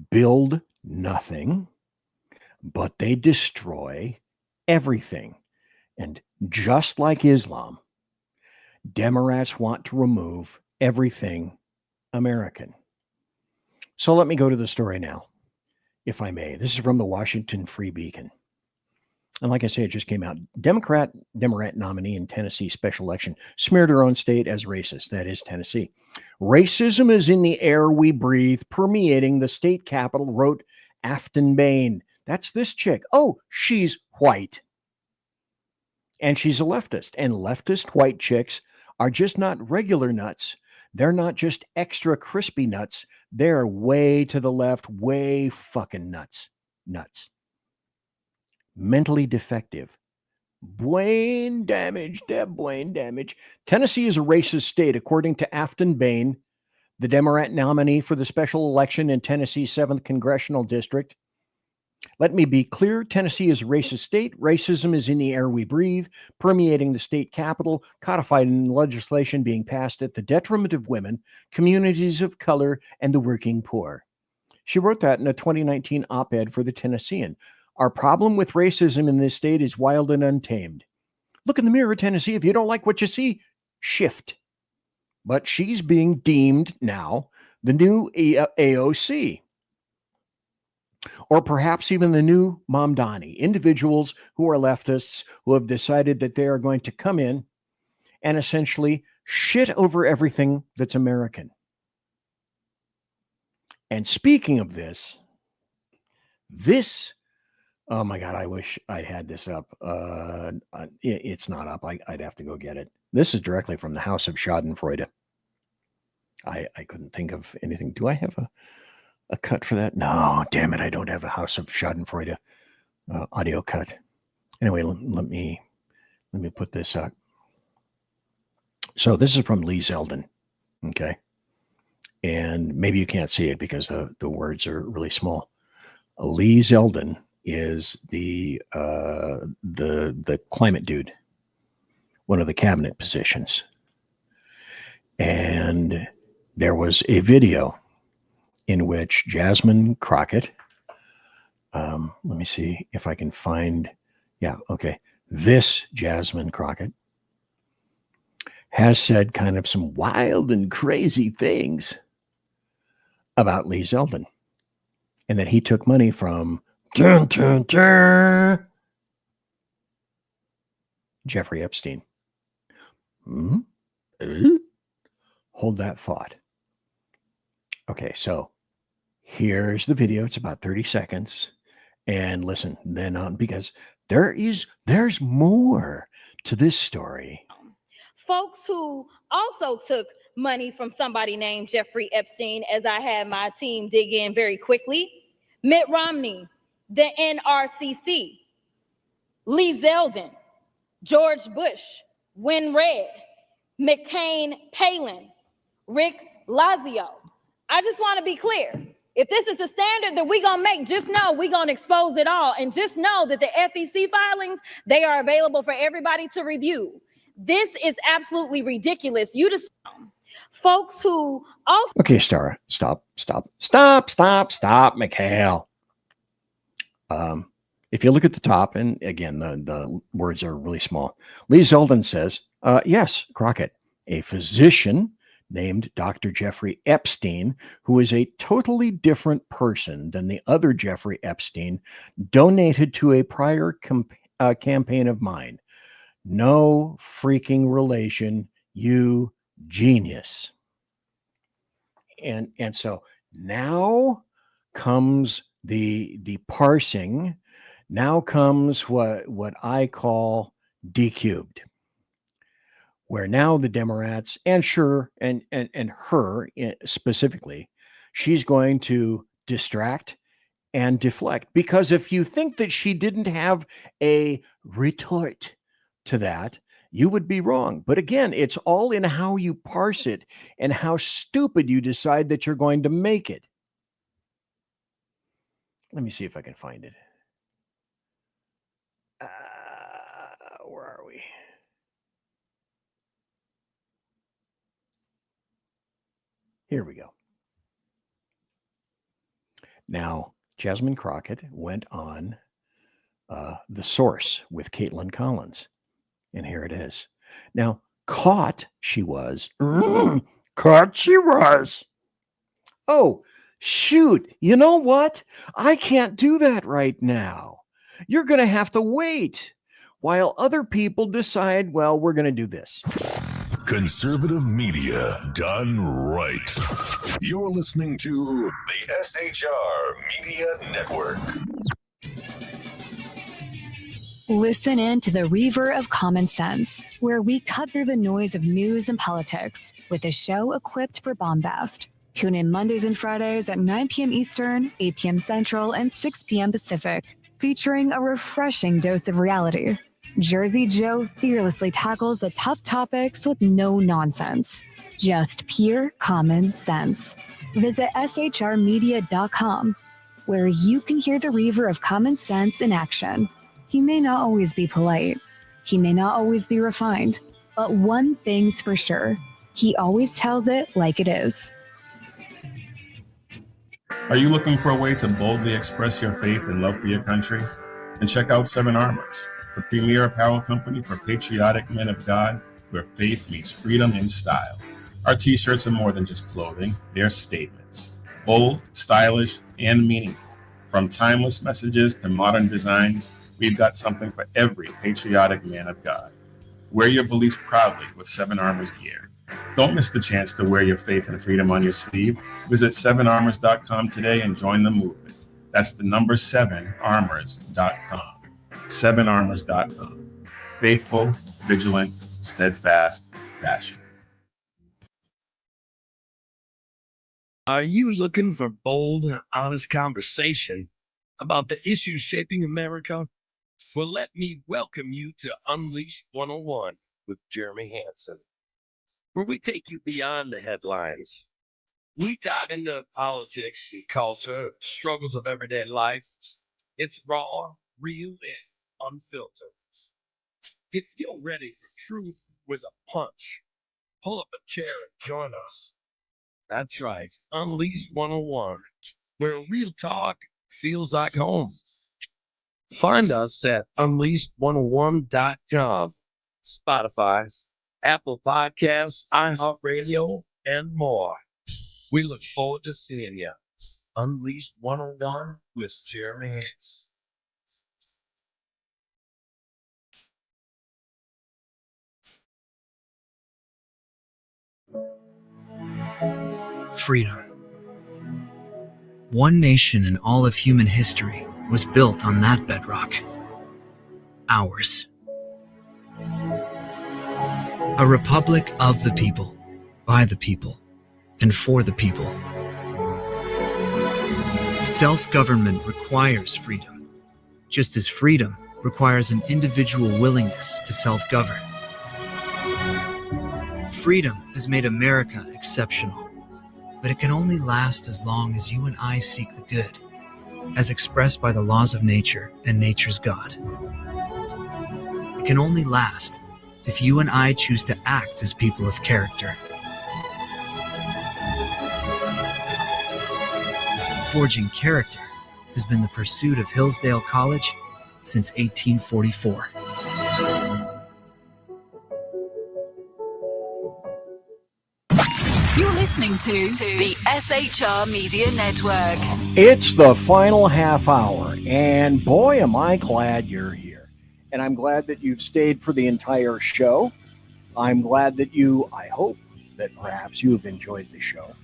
build nothing, but they destroy everything. And just like Islam, Democrats want to remove everything American. So let me go to the story now, if I may. This is from the Washington Free Beacon. And like I say, it just came out. Democrat nominee in Tennessee special election smeared her own state as racist. That is Tennessee. Racism is in the air we breathe, permeating the state capital, wrote Afton Bain. That's this chick. Oh, she's white. And she's a leftist. And leftist white chicks are just not regular nuts. They're not just extra crispy nuts. They're way to the left, way fucking nuts. Nuts. Mentally defective. Brain damage. Brain damage. Tennessee is a racist state, according to Afton Bain, the Democrat nominee for the special election in Tennessee's 7th Congressional District. Let me be clear. Tennessee is a racist state. Racism is in the air we breathe, permeating the state capital, codified in legislation being passed at the detriment of women, communities of color, and the working poor. She wrote that in a 2019 op-ed for the Tennessean. Our problem with racism in this state is wild and untamed. Look in the mirror, Tennessee. If you don't like what you see, shift. But she's being deemed now the new AOC. Or perhaps even the new Mamdani, individuals who are leftists who have decided that they are going to come in and essentially shit over everything that's American. And speaking of this, oh my God, I wish I had this up. It's not up. I'd have to go get it. This is directly from the House of Schadenfreude. I couldn't think of anything. Do I have a cut for that? No, damn it. I don't have a House of Schadenfreude audio cut. Anyway, let me put this up. So this is from Lee Zeldin. Okay. And maybe you can't see it because the words are really small. Lee Zeldin is the climate dude, one of the cabinet positions. And there was a video in which Jasmine Crockett, let me see if I can find, this Jasmine Crockett has said kind of some wild and crazy things about Lee Zeldin, and that he took money from Jeffrey Epstein. Hold that thought. Okay, so here's the video. It's about 30 seconds. And listen, then on, because there's more to this story. Folks who also took money from somebody named Jeffrey Epstein, as I had my team dig in very quickly. Mitt Romney, the NRCC, Lee Zeldin, George Bush, Win Red, McCain Palin, Rick Lazio. I just want to be clear. If this is the standard that we're going to make, just know we're going to expose it all. And just know that the FEC filings, they are available for everybody to review. This is absolutely ridiculous. You just folks who also... Okay, Stara, stop, Mikhail. If you look at the top, and again, the words are really small. Lee Zeldin says, yes, Crockett, a physician named Dr. Jeffrey Epstein, who is a totally different person than the other Jeffrey Epstein, donated to a prior campaign of mine. No freaking relation, you genius. And so now comes the parsing. Now comes what I call D-cubed, where now the Democrats, and sure, and her specifically, she's going to distract and deflect. Because if you think that she didn't have a retort to that, you would be wrong. But again, it's all in how you parse it and how stupid you decide that you're going to make it. Let me see if I can find it. Where are we? Here we go. Now, Jasmine Crockett went on The Source with Caitlin Collins. And here it is. Now, caught she was. Caught she was. Oh, shoot. You know what? I can't do that right now. You're going to have to wait while other people decide, well, we're going to do this. Conservative media done right. You're listening to the SHR Media Network. Listen in to the Reaver of Common Sense, where we cut through the noise of news and politics with a show equipped for bombast. Tune in Mondays and Fridays at 9 p.m. Eastern, 8 p.m. Central, and 6 p.m. Pacific, featuring a refreshing dose of reality. Jersey Joe fearlessly tackles the tough topics with no nonsense. Just pure common sense. Visit shrmedia.com, where you can hear the Reaver of Common Sense in action. He may not always be polite. He may not always be refined. But one thing's for sure. He always tells it like it is. Are you looking for a way to boldly express your faith and love for your country? Then check out 7 Armors, the premier apparel company for patriotic men of God, where faith meets freedom in style. Our t-shirts are more than just clothing, they're statements. Bold, stylish, and meaningful. From timeless messages to modern designs, we've got something for every patriotic man of God. Wear your beliefs proudly with 7 Armors gear. Don't miss the chance to wear your faith and freedom on your sleeve. Visit 7armors.com today and join the movement. That's the number 7armors.com. 7armors.com. Faithful, vigilant, steadfast, passion. Are you looking for bold and honest conversation about the issues shaping America? Well, let me welcome you to Unleash 101 with Jeremy Hansen, where we take you beyond the headlines. We dive into politics and culture, struggles of everyday life. It's raw, real, and unfiltered. If you're ready for truth with a punch, pull up a chair and join us. That's right, Unleash 101, where real talk feels like home. Find us at unleashed101.com, Spotify, Apple Podcasts, iHeartRadio, and more. We look forward to seeing you. Unleashed 101 with Jeremy Hansen. Freedom. One nation in all of human history was built on that bedrock. Ours. A republic of the people, by the people, and for the people. Self-government requires freedom, just as freedom requires an individual willingness to self-govern. Freedom has made America exceptional, but it can only last as long as you and I seek the good, as expressed by the laws of nature and nature's God. It can only last if you and I choose to act as people of character. Forging character has been the pursuit of Hillsdale College since 1844. You're listening to the SHR Media Network. It's the final half hour, and boy, am I glad you're here. And I'm glad that you've stayed for the entire show. I'm glad that I hope that perhaps you have enjoyed the show.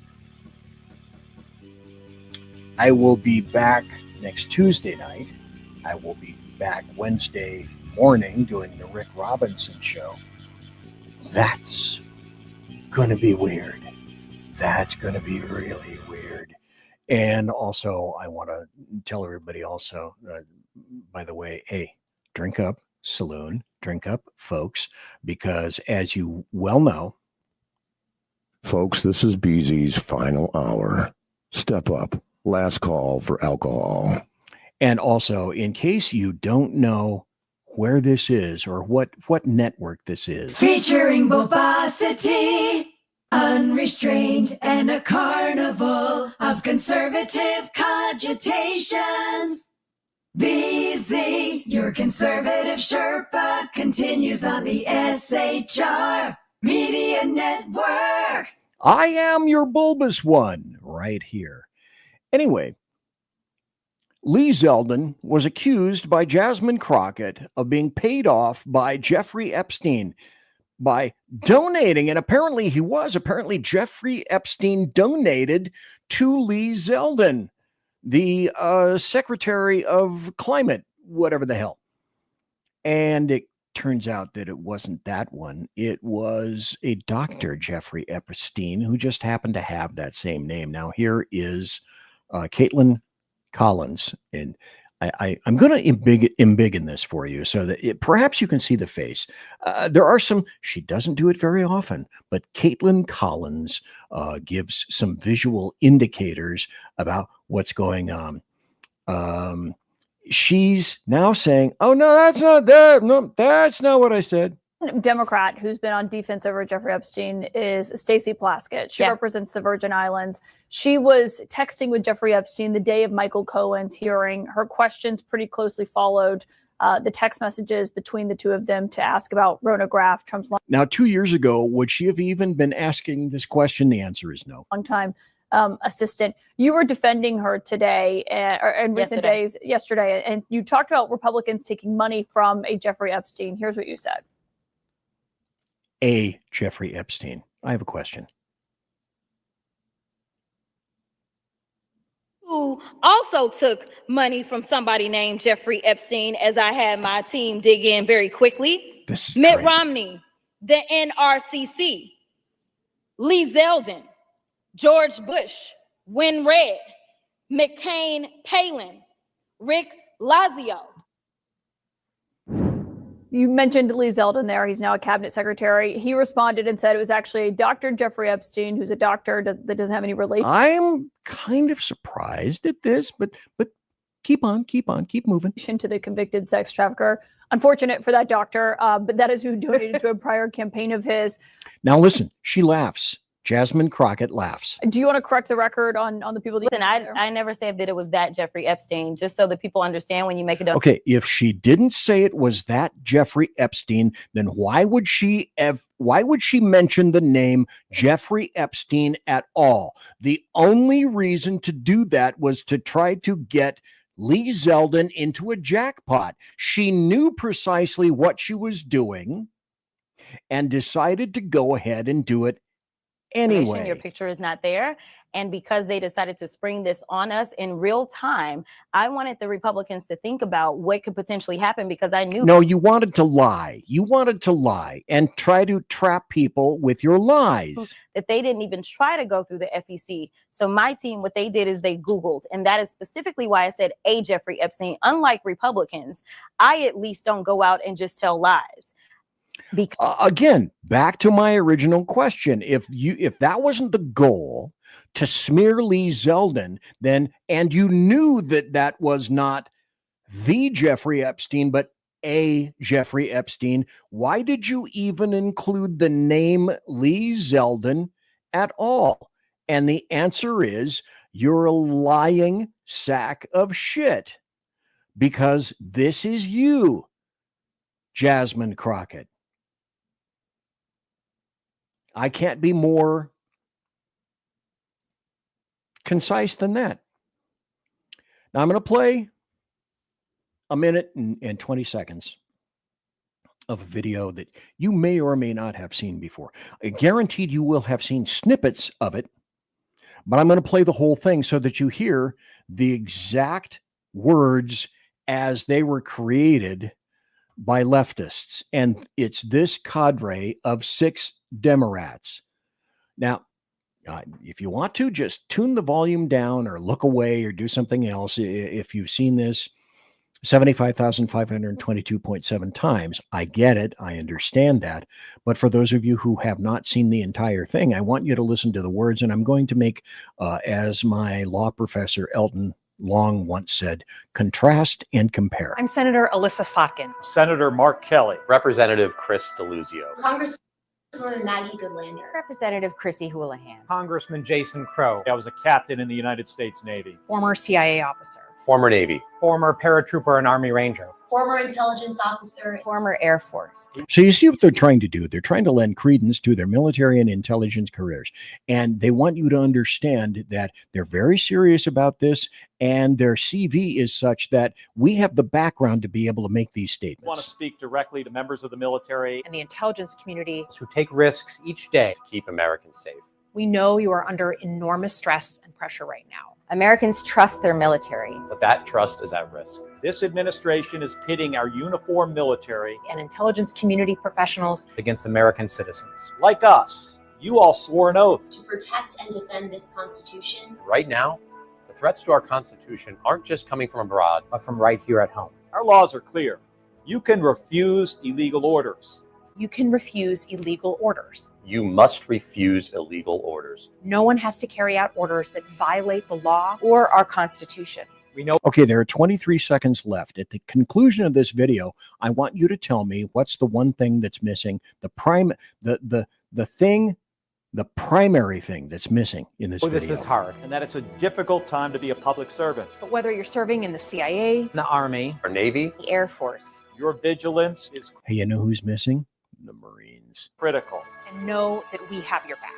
I will be back next Tuesday night. I will be back Wednesday morning doing the Rick Robinson show. That's going to be weird. That's going to be really weird. And also, I want to tell everybody also, by the way, hey, drink up, Saloon, drink up, folks, because as you well know, folks, this is BZ's final hour. Step up. Last call for alcohol. And also, in case you don't know where this is or what network this is. Featuring bobosity, unrestrained, and a carnival of conservative cogitations. BZ, your conservative Sherpa, continues on the SHR Media Network. I am your bulbous one right here. Anyway, Lee Zeldin was accused by Jasmine Crockett of being paid off by Jeffrey Epstein by donating, and apparently Jeffrey Epstein donated to Lee Zeldin, the Secretary of Climate, whatever the hell. And it turns out that it wasn't that one. It was a Dr. Jeffrey Epstein who just happened to have that same name. Now here is Caitlin Collins, and I'm going to embiggen this for you so that perhaps you can see the face. There are some, she doesn't do it very often, but Caitlin Collins gives some visual indicators about what's going on. She's now saying, oh, no, that's not that. No, that's not what I said. Democrat who's been on defense over Jeffrey Epstein is Stacey Plaskett. She represents the Virgin Islands. She was texting with Jeffrey Epstein the day of Michael Cohen's hearing. Her questions pretty closely followed the text messages between the two of them to ask about Rona Graff, Trump's Now, 2 years ago, would she have even been asking this question? The answer is no. longtime assistant. You were defending her today or in recent days, yesterday, and you talked about Republicans taking money from a Jeffrey Epstein. Here's what you said. A Jeffrey Epstein. I have a question. Who also took money from somebody named Jeffrey Epstein, as I had my team dig in very quickly. Mitt Romney, the NRCC, Lee Zeldin, George Bush, Win Red, McCain Palin, Rick Lazio. You mentioned Lee Zeldin there. He's now a cabinet secretary. He responded and said it was actually Dr. Jeffrey Epstein, who's a doctor that doesn't have any relation. I'm kind of surprised at this, but keep moving. To the convicted sex trafficker. Unfortunate for that doctor, but that is who donated to a prior campaign of his. Now listen, she laughs. Jasmine Crockett laughs. Do you want to correct the record on the people that I never said that it was that Jeffrey Epstein, just so that people understand when you make it up. Okay, if she didn't say it was that Jeffrey Epstein, then why would she mention the name Jeffrey Epstein at all? The only reason to do that was to try to get Lee Zeldin into a jackpot. She knew precisely what she was doing and decided to go ahead and do it Anyway, your picture is not there. And because they decided to spring this on us in real time, I wanted the Republicans to think about what could potentially happen, because I knew. No, you wanted to lie. You wanted to lie and try to trap people with your lies. That they didn't even try to go through the FEC. So my team, what they did is they Googled, and that is specifically why I said a Jeffrey Epstein. Unlike Republicans, I at least don't go out and just tell lies. Again, back to my original question. If that wasn't the goal, to smear Lee Zeldin, then, and you knew that that was not the Jeffrey Epstein, but a Jeffrey Epstein, why did you even include the name Lee Zeldin at all? And the answer is, you're a lying sack of shit, because this is you, Jasmine Crockett. I can't be more concise than that. Now I'm going to play a minute and 20 seconds of a video that you may or may not have seen before. I guaranteed you will have seen snippets of it, but I'm going to play the whole thing so that you hear the exact words as they were created by leftists. And it's this cadre of 6 Democrats. Now, if you want to, just tune the volume down or look away or do something else. If you've seen this 75,522.7 times, I get it. I understand that. But for those of you who have not seen the entire thing, I want you to listen to the words. And I'm going to make, as my law professor, Elton Long, once said, contrast and compare. I'm Senator Alyssa Slotkin. Senator Mark Kelly. Representative Chris DeLuzio. Congresswoman Maggie Goodlander. Representative Chrissy Houlihan. Congressman Jason Crow. I was a captain in the United States Navy. Former CIA officer. Former Navy. Former paratrooper and Army Ranger. Former intelligence officer. Former Air Force. So you see what they're trying to do. They're trying to lend credence to their military and intelligence careers. And they want you to understand that they're very serious about this, and their CV is such that we have the background to be able to make these statements. I want to speak directly to members of the military and the intelligence community who take risks each day to keep Americans safe. We know you are under enormous stress and pressure right now. Americans trust their military, but that trust is at risk. This administration is pitting our uniformed military and intelligence community professionals against American citizens. Like us, you all swore an oath to protect and defend this Constitution. Right now, the threats to our Constitution aren't just coming from abroad, but from right here at home. Our laws are clear. You can refuse illegal orders. You can refuse illegal orders. You must refuse illegal orders. No one has to carry out orders that violate the law or our Constitution. We know. Okay, there are 23 seconds left. At the conclusion of this video, I want you to tell me what's the one thing that's missing, the primary thing that's missing in this video. This is hard, and that it's a difficult time to be a public servant. But whether you're serving in the CIA, the Army, or Navy, the Air Force, your vigilance is Hey, you know who's missing? The Marines. Critical. And know that we have your back.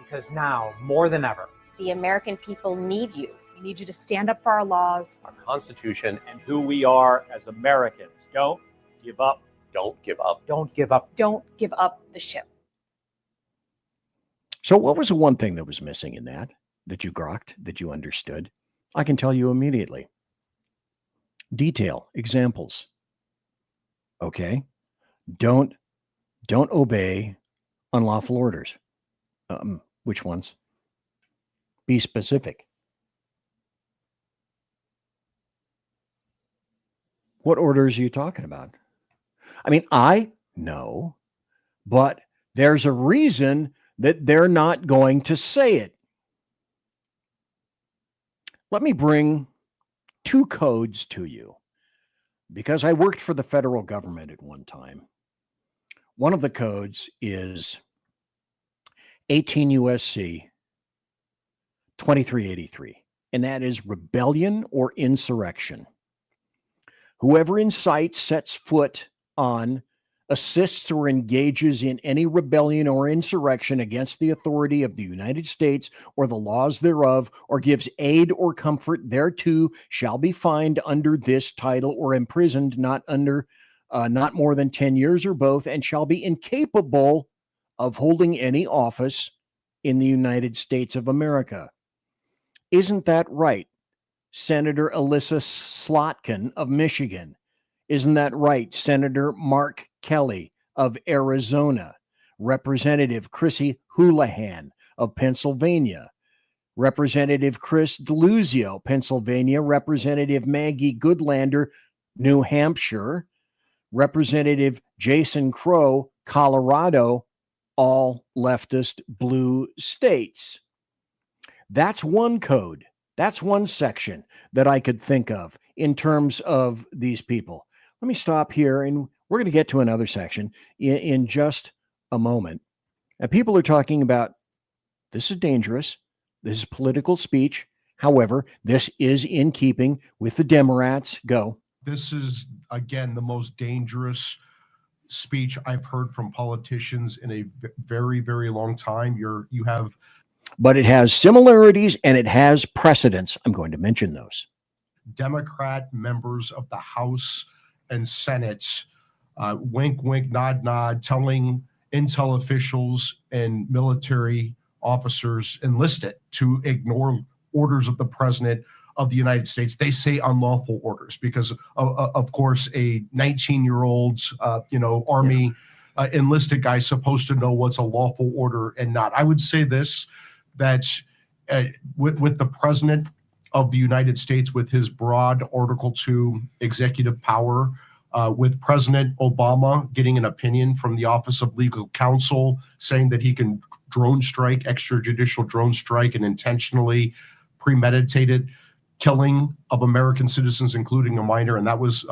Because now, more than ever, the American people need you. We need you to stand up for our laws, our Constitution, and who we are as Americans. Don't give up. Don't give up. Don't give up. Don't give up the ship. So what was the one thing that was missing in that you grokked, that you understood? I can tell you immediately. Detail, examples. Okay. Don't obey unlawful orders. Which ones? Be specific. What orders are you talking about? I mean, I know, but there's a reason that they're not going to say it. Let me bring 2 codes to you, because I worked for the federal government at one time. One of the codes is 18 USC 2383, and that is rebellion or insurrection. Whoever incites, sets foot on, assists, or engages in any rebellion or insurrection against the authority of the United States or the laws thereof, or gives aid or comfort thereto, shall be fined under this title or imprisoned not more than 10 years or both, and shall be incapable of holding any office in the United States of America. Isn't that right, Senator Alyssa Slotkin of Michigan? Isn't that right, Senator Mark Kelly of Arizona? Representative Chrissy Houlihan of Pennsylvania? Representative Chris Deluzio, Pennsylvania? Representative Maggie Goodlander, New Hampshire? Representative Jason Crow, Colorado? All leftist blue states. That's one code. That's one section that I could think of in terms of these people. Let me stop here, and we're going to get to another section in just a moment. And people are talking about this is dangerous. This is political speech. However, this is in keeping with the Democrats. Go. This is, again, the most dangerous speech I've heard from politicians in a very, very long time. You have... But it has similarities and it has precedents. I'm going to mention those. Democrat members of the House and Senate, wink, wink, nod, nod, telling intel officials and military officers enlisted to ignore orders of the president of the United States. They say unlawful orders because, of course, a 19-year-old, Army enlisted guy is supposed to know what's a lawful order and not. I would say this, that with the president of the United States, with his broad Article 2 executive power, with President Obama getting an opinion from the Office of Legal Counsel saying that he can drone strike, extrajudicial drone strike, and intentionally premeditated killing of American citizens, including a minor, and that was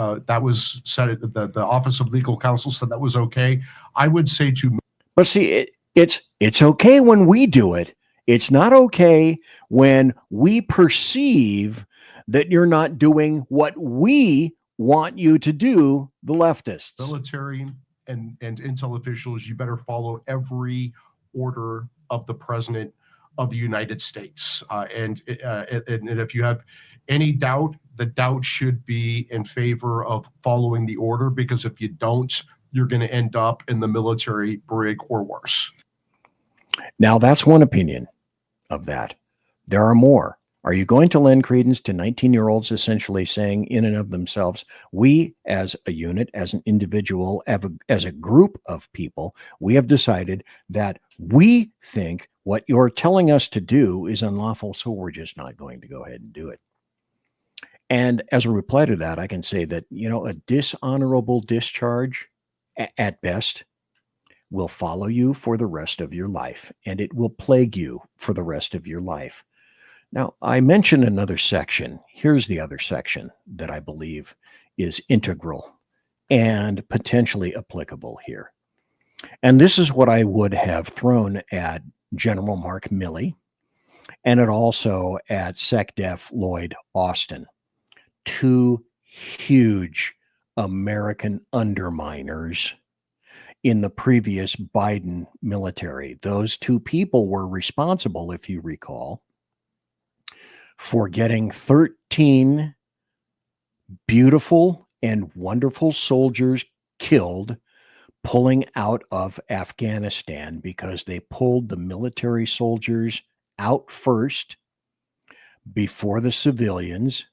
said. The Office of Legal Counsel said that was okay. I would say to, but see, it's okay when we do it. It's not okay when we perceive that you're not doing what we want you to do, the leftists. Military and intel officials, you better follow every order of the president of the United States. And if you have any doubt, the doubt should be in favor of following the order, because if you don't, you're going to end up in the military brig or worse. Now, that's one opinion of that. There are more. Are you going to lend credence to 19-year-olds essentially saying in and of themselves, we as a unit, as an individual, as a group of people, we have decided that we think what you're telling us to do is unlawful, so we're just not going to go ahead and do it. And as a reply to that, I can say that, a dishonorable discharge at best will follow you for the rest of your life, and it will plague you for the rest of your life. Now, I mentioned another section. Here's the other section that I believe is integral and potentially applicable here. And this is what I would have thrown at General Mark Milley, and it also at SecDef Lloyd Austin, two huge American underminers in the previous Biden military. Those two people were responsible, if you recall, for getting 13 beautiful and wonderful soldiers killed pulling out of Afghanistan, because they pulled the military soldiers out first before the civilians,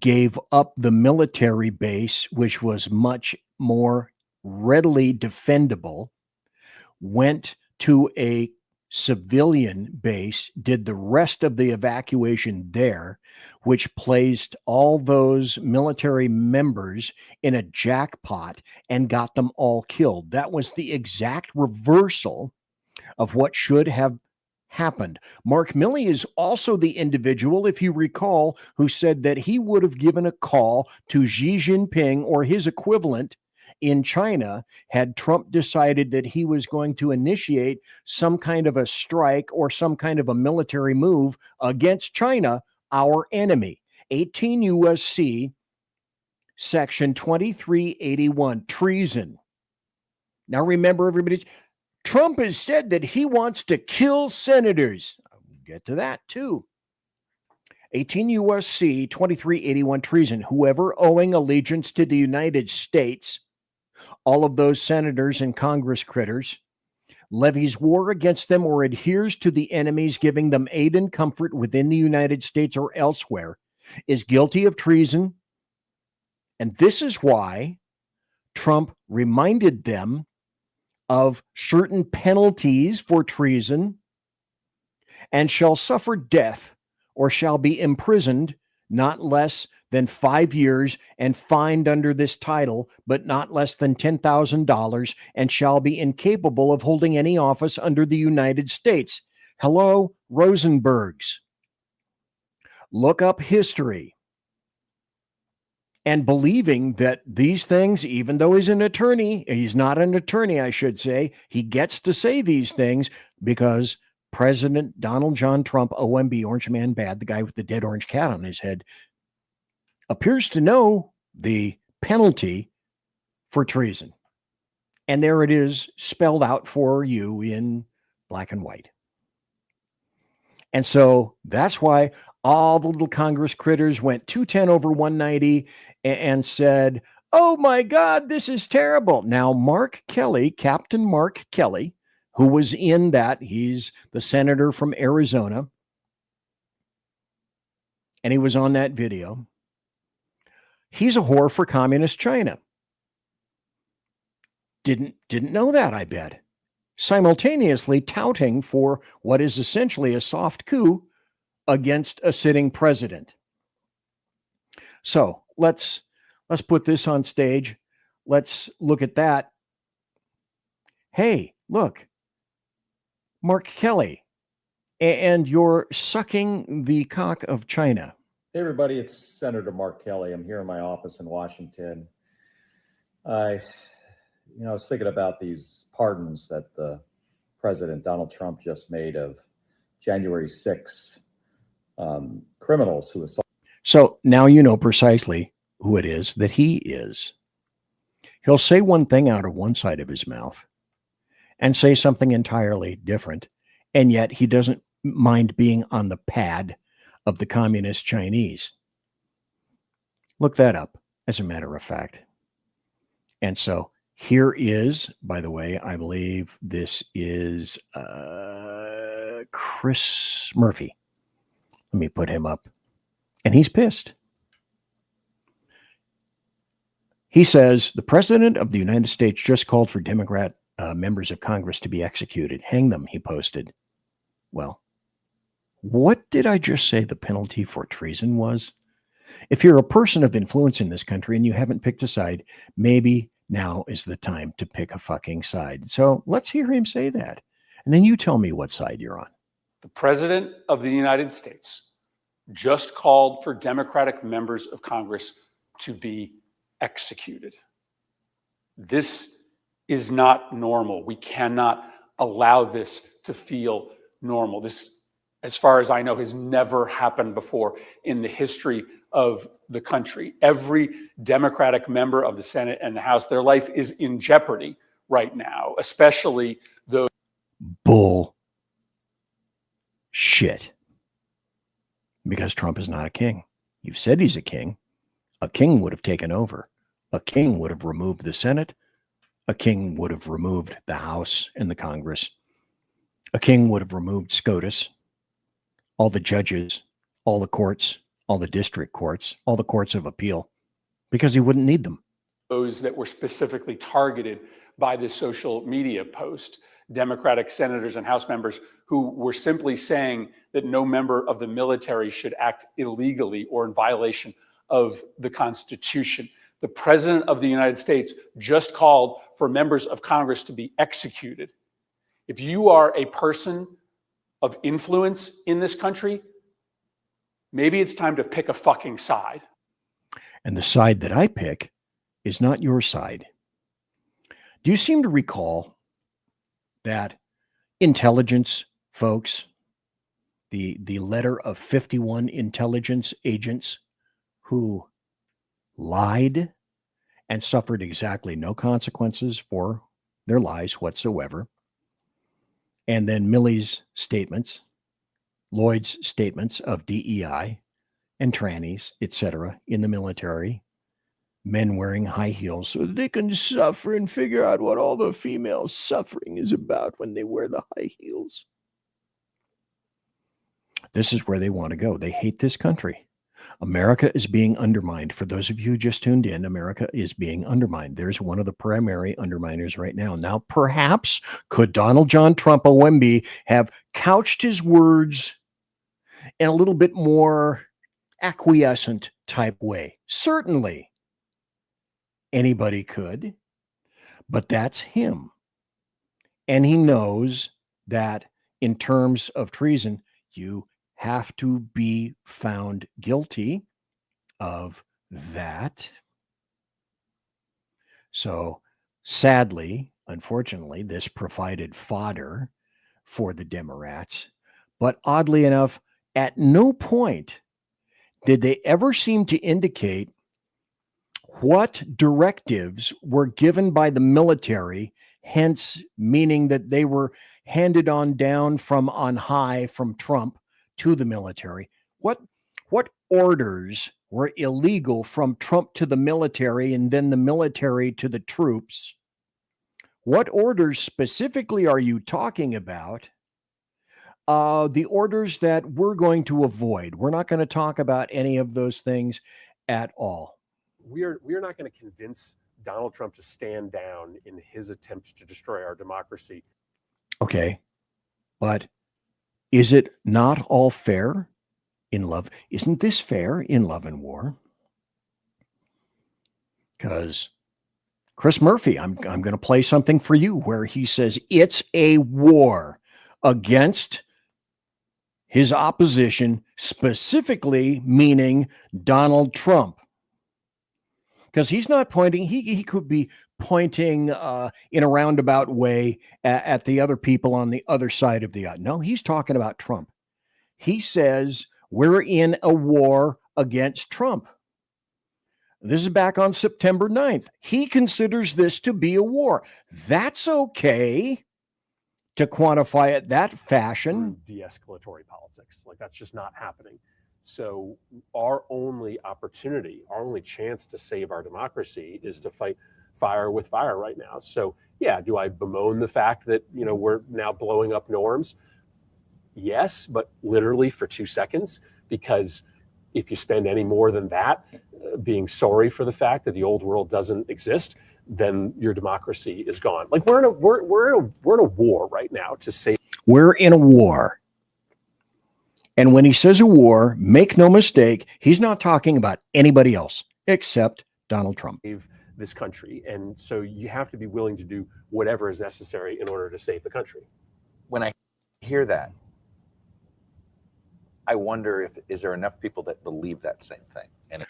gave up the military base, which was much more readily defendable, went to a civilian base, did the rest of the evacuation there, which placed all those military members in a jackpot and got them all killed. That was the exact reversal of what should have happened. Mark Milley is also the individual, if you recall, who said that he would have given a call to Xi Jinping or his equivalent in China had Trump decided that he was going to initiate some kind of a strike or some kind of a military move against China, our enemy. 18 U.S.C. Section 2381, treason. Now remember, everybody, Trump has said that he wants to kill senators. I'll get to that too. 18 U.S.C. 2381, treason. Whoever owing allegiance to the United States, all of those senators and Congress critters, levies war against them, or adheres to the enemies, giving them aid and comfort within the United States or elsewhere, is guilty of treason. And this is why Trump reminded them of certain penalties for treason, and shall suffer death or shall be imprisoned not less than 5 years and fined under this title, but not less than $10,000, and shall be incapable of holding any office under the United States. Hello, Rosenbergs. Look up history. And believing that these things, even though he's not an attorney, I should say, he gets to say these things because President Donald John Trump, OMB, Orange Man Bad, the guy with the dead orange cat on his head, appears to know the penalty for treason. And there it is, spelled out for you in black and white. And so that's why all the little Congress critters went 210 over 190 and said, oh my God, this is terrible. Now, Mark Kelly, Captain Mark Kelly, who was in that, he's the senator from Arizona, and he was on that video. He's a whore for communist China. Didn't know that, I bet. Simultaneously touting for what is essentially a soft coup against a sitting president. So let's put this on stage. Let's look at that. Hey, look, Mark Kelly, and you're sucking the cock of China. Hey everybody, it's Senator Mark Kelly. I'm here in my office in Washington. I was thinking about these pardons that President Donald Trump just made of January 6 criminals who assaulted. So now you know precisely who it is that he is. He'll say one thing out of one side of his mouth and say something entirely different, and yet he doesn't mind being on the pad of the communist Chinese. Look that up, as a matter of fact. And so here is, by the way, I believe this is Chris Murphy. Let me put him up. And he's pissed. He says, the President of the United States just called for Democrat members of Congress to be executed. Hang them, he posted. Well, what did I just say the penalty for treason was? If you're a person of influence in this country and you haven't picked a side, maybe now is the time to pick a fucking side. So let's hear him say that. And then you tell me what side you're on. The President of the United States just called for Democratic members of Congress to be executed. This is not normal. We cannot allow this to feel normal. This, as far as I know, has never happened before in the history of the country. Every Democratic member of the Senate and the House, their life is in jeopardy right now, especially those. Bull shit. Because Trump is not a king. You've said he's a king. A king would have taken over. A king would have removed the Senate. A king would have removed the House and the Congress. A king would have removed SCOTUS, all the judges, all the courts, all the district courts, all the courts of appeal, because he wouldn't need them. Those that were specifically targeted by this social media post, Democratic senators and House members who were simply saying that no member of the military should act illegally or in violation of the Constitution. The President of the United States just called for members of Congress to be executed. If you are a person of influence in this country, maybe it's time to pick a fucking side. And the side that I pick is not your side. Do you seem to recall that intelligence folks, the letter of 51 intelligence agents who lied and suffered exactly no consequences for their lies whatsoever, and then Milley's statements, Lloyd's statements of DEI and trannies, etc., in the military, men wearing high heels so that they can suffer and figure out what all the female suffering is about when they wear the high heels. This is where they want to go. They hate this country. America is being undermined. For those of you who just tuned in, America is being undermined. There's one of the primary underminers right now. Now, perhaps could Donald John Trump, OMB, have couched his words in a little bit more acquiescent type way? Certainly. Anybody could, but that's him. And he knows that in terms of treason, you have to be found guilty of that. So sadly, unfortunately, this provided fodder for the Democrats. But oddly enough, at no point did they ever seem to indicate what directives were given by the military, hence meaning that they were handed on down from on high from Trump to the military. What orders were illegal from Trump to the military and then the military to the troops? What orders specifically are you talking about? The orders that we're going to avoid. We're not going to talk about any of those things at all. We are not going to convince Donald Trump to stand down in his attempt to destroy our democracy. Okay, but is it not all fair in love? Isn't this fair in love and war? Because Chris Murphy, I'm going to play something for you where he says it's a war against his opposition, specifically meaning Donald Trump. Because he's not pointing, he could be pointing in a roundabout way at the other people on the other side of the aisle. No, he's talking about Trump. He says we're in a war against Trump. This is back on September 9th. He considers this to be a war. That's okay to quantify it that fashion. De-escalatory politics. Like, that's just not happening. So our only opportunity, our only chance to save our democracy is to fight fire with fire right now. So yeah, do I bemoan the fact that, we're now blowing up norms? Yes, but literally for 2 seconds, because if you spend any more than that being sorry for the fact that the old world doesn't exist, then your democracy is gone. Like, we're in a war right now to save. We're in a war. And when he says a war, make no mistake, he's not talking about anybody else except Donald Trump. This country. And so you have to be willing to do whatever is necessary in order to save the country. When I hear that, I wonder is there enough people that believe that same thing? And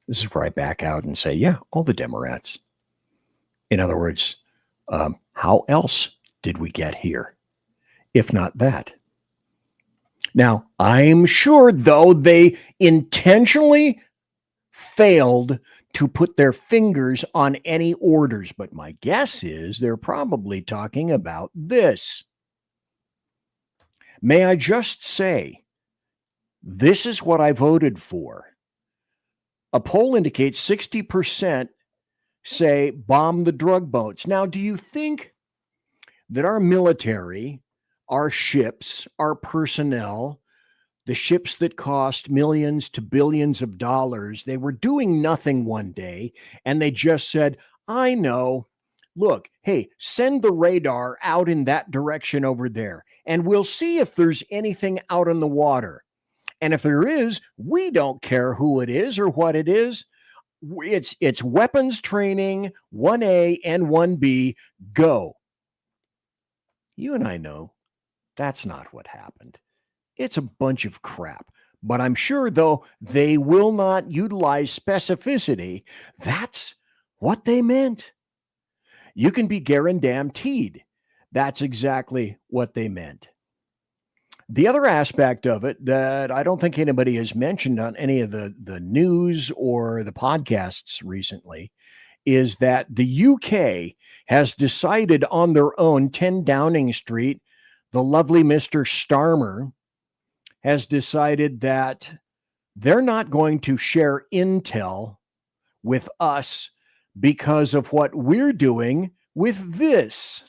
This is where I back out and say, yeah, all the Democrats. In other words, how else did we get here? If not that. Now, I'm sure, though, they intentionally failed to put their fingers on any orders. But my guess is they're probably talking about this. May I just say, this is what I voted for. A poll indicates 60% say bomb the drug boats. Now, do you think that our military, our ships, our personnel, the ships that cost millions to billions of dollars, they were doing nothing one day and they just said, I know, look, hey, send the radar out in that direction over there and we'll see if there's anything out on the water. And if there is, we don't care who it is or what it is. It's weapons training, 1A and 1B, go. You and I know that's not what happened. It's a bunch of crap. But I'm sure, though, they will not utilize specificity. That's what they meant. You can be guaranteed that's exactly what they meant. The other aspect of it that I don't think anybody has mentioned on any of the news or the podcasts recently is that the UK has decided on their own, 10 Downing Street, the lovely Mr. Starmer has decided that they're not going to share intel with us because of what we're doing with this.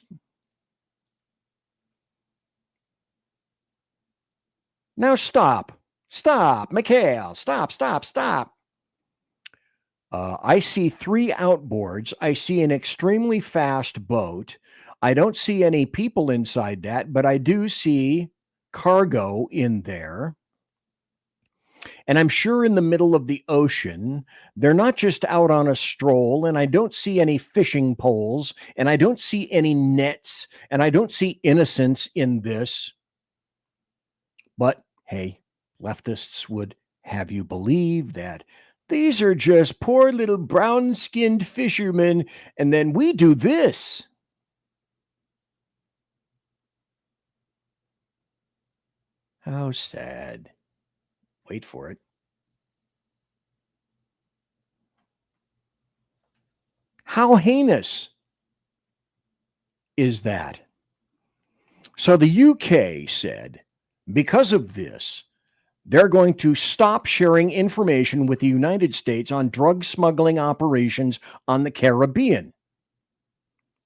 Now stop. Stop, Mikhail. Stop. I see 3 outboards. I see an extremely fast boat. I don't see any people inside that, but I do see cargo in there. And I'm sure in the middle of the ocean, they're not just out on a stroll, and I don't see any fishing poles, and I don't see any nets, and I don't see innocence in this. But hey, leftists would have you believe that these are just poor little brown-skinned fishermen, and then we do this. How sad. Wait for it. How heinous is that? So the UK said, because of this, they're going to stop sharing information with the United States on drug smuggling operations on the Caribbean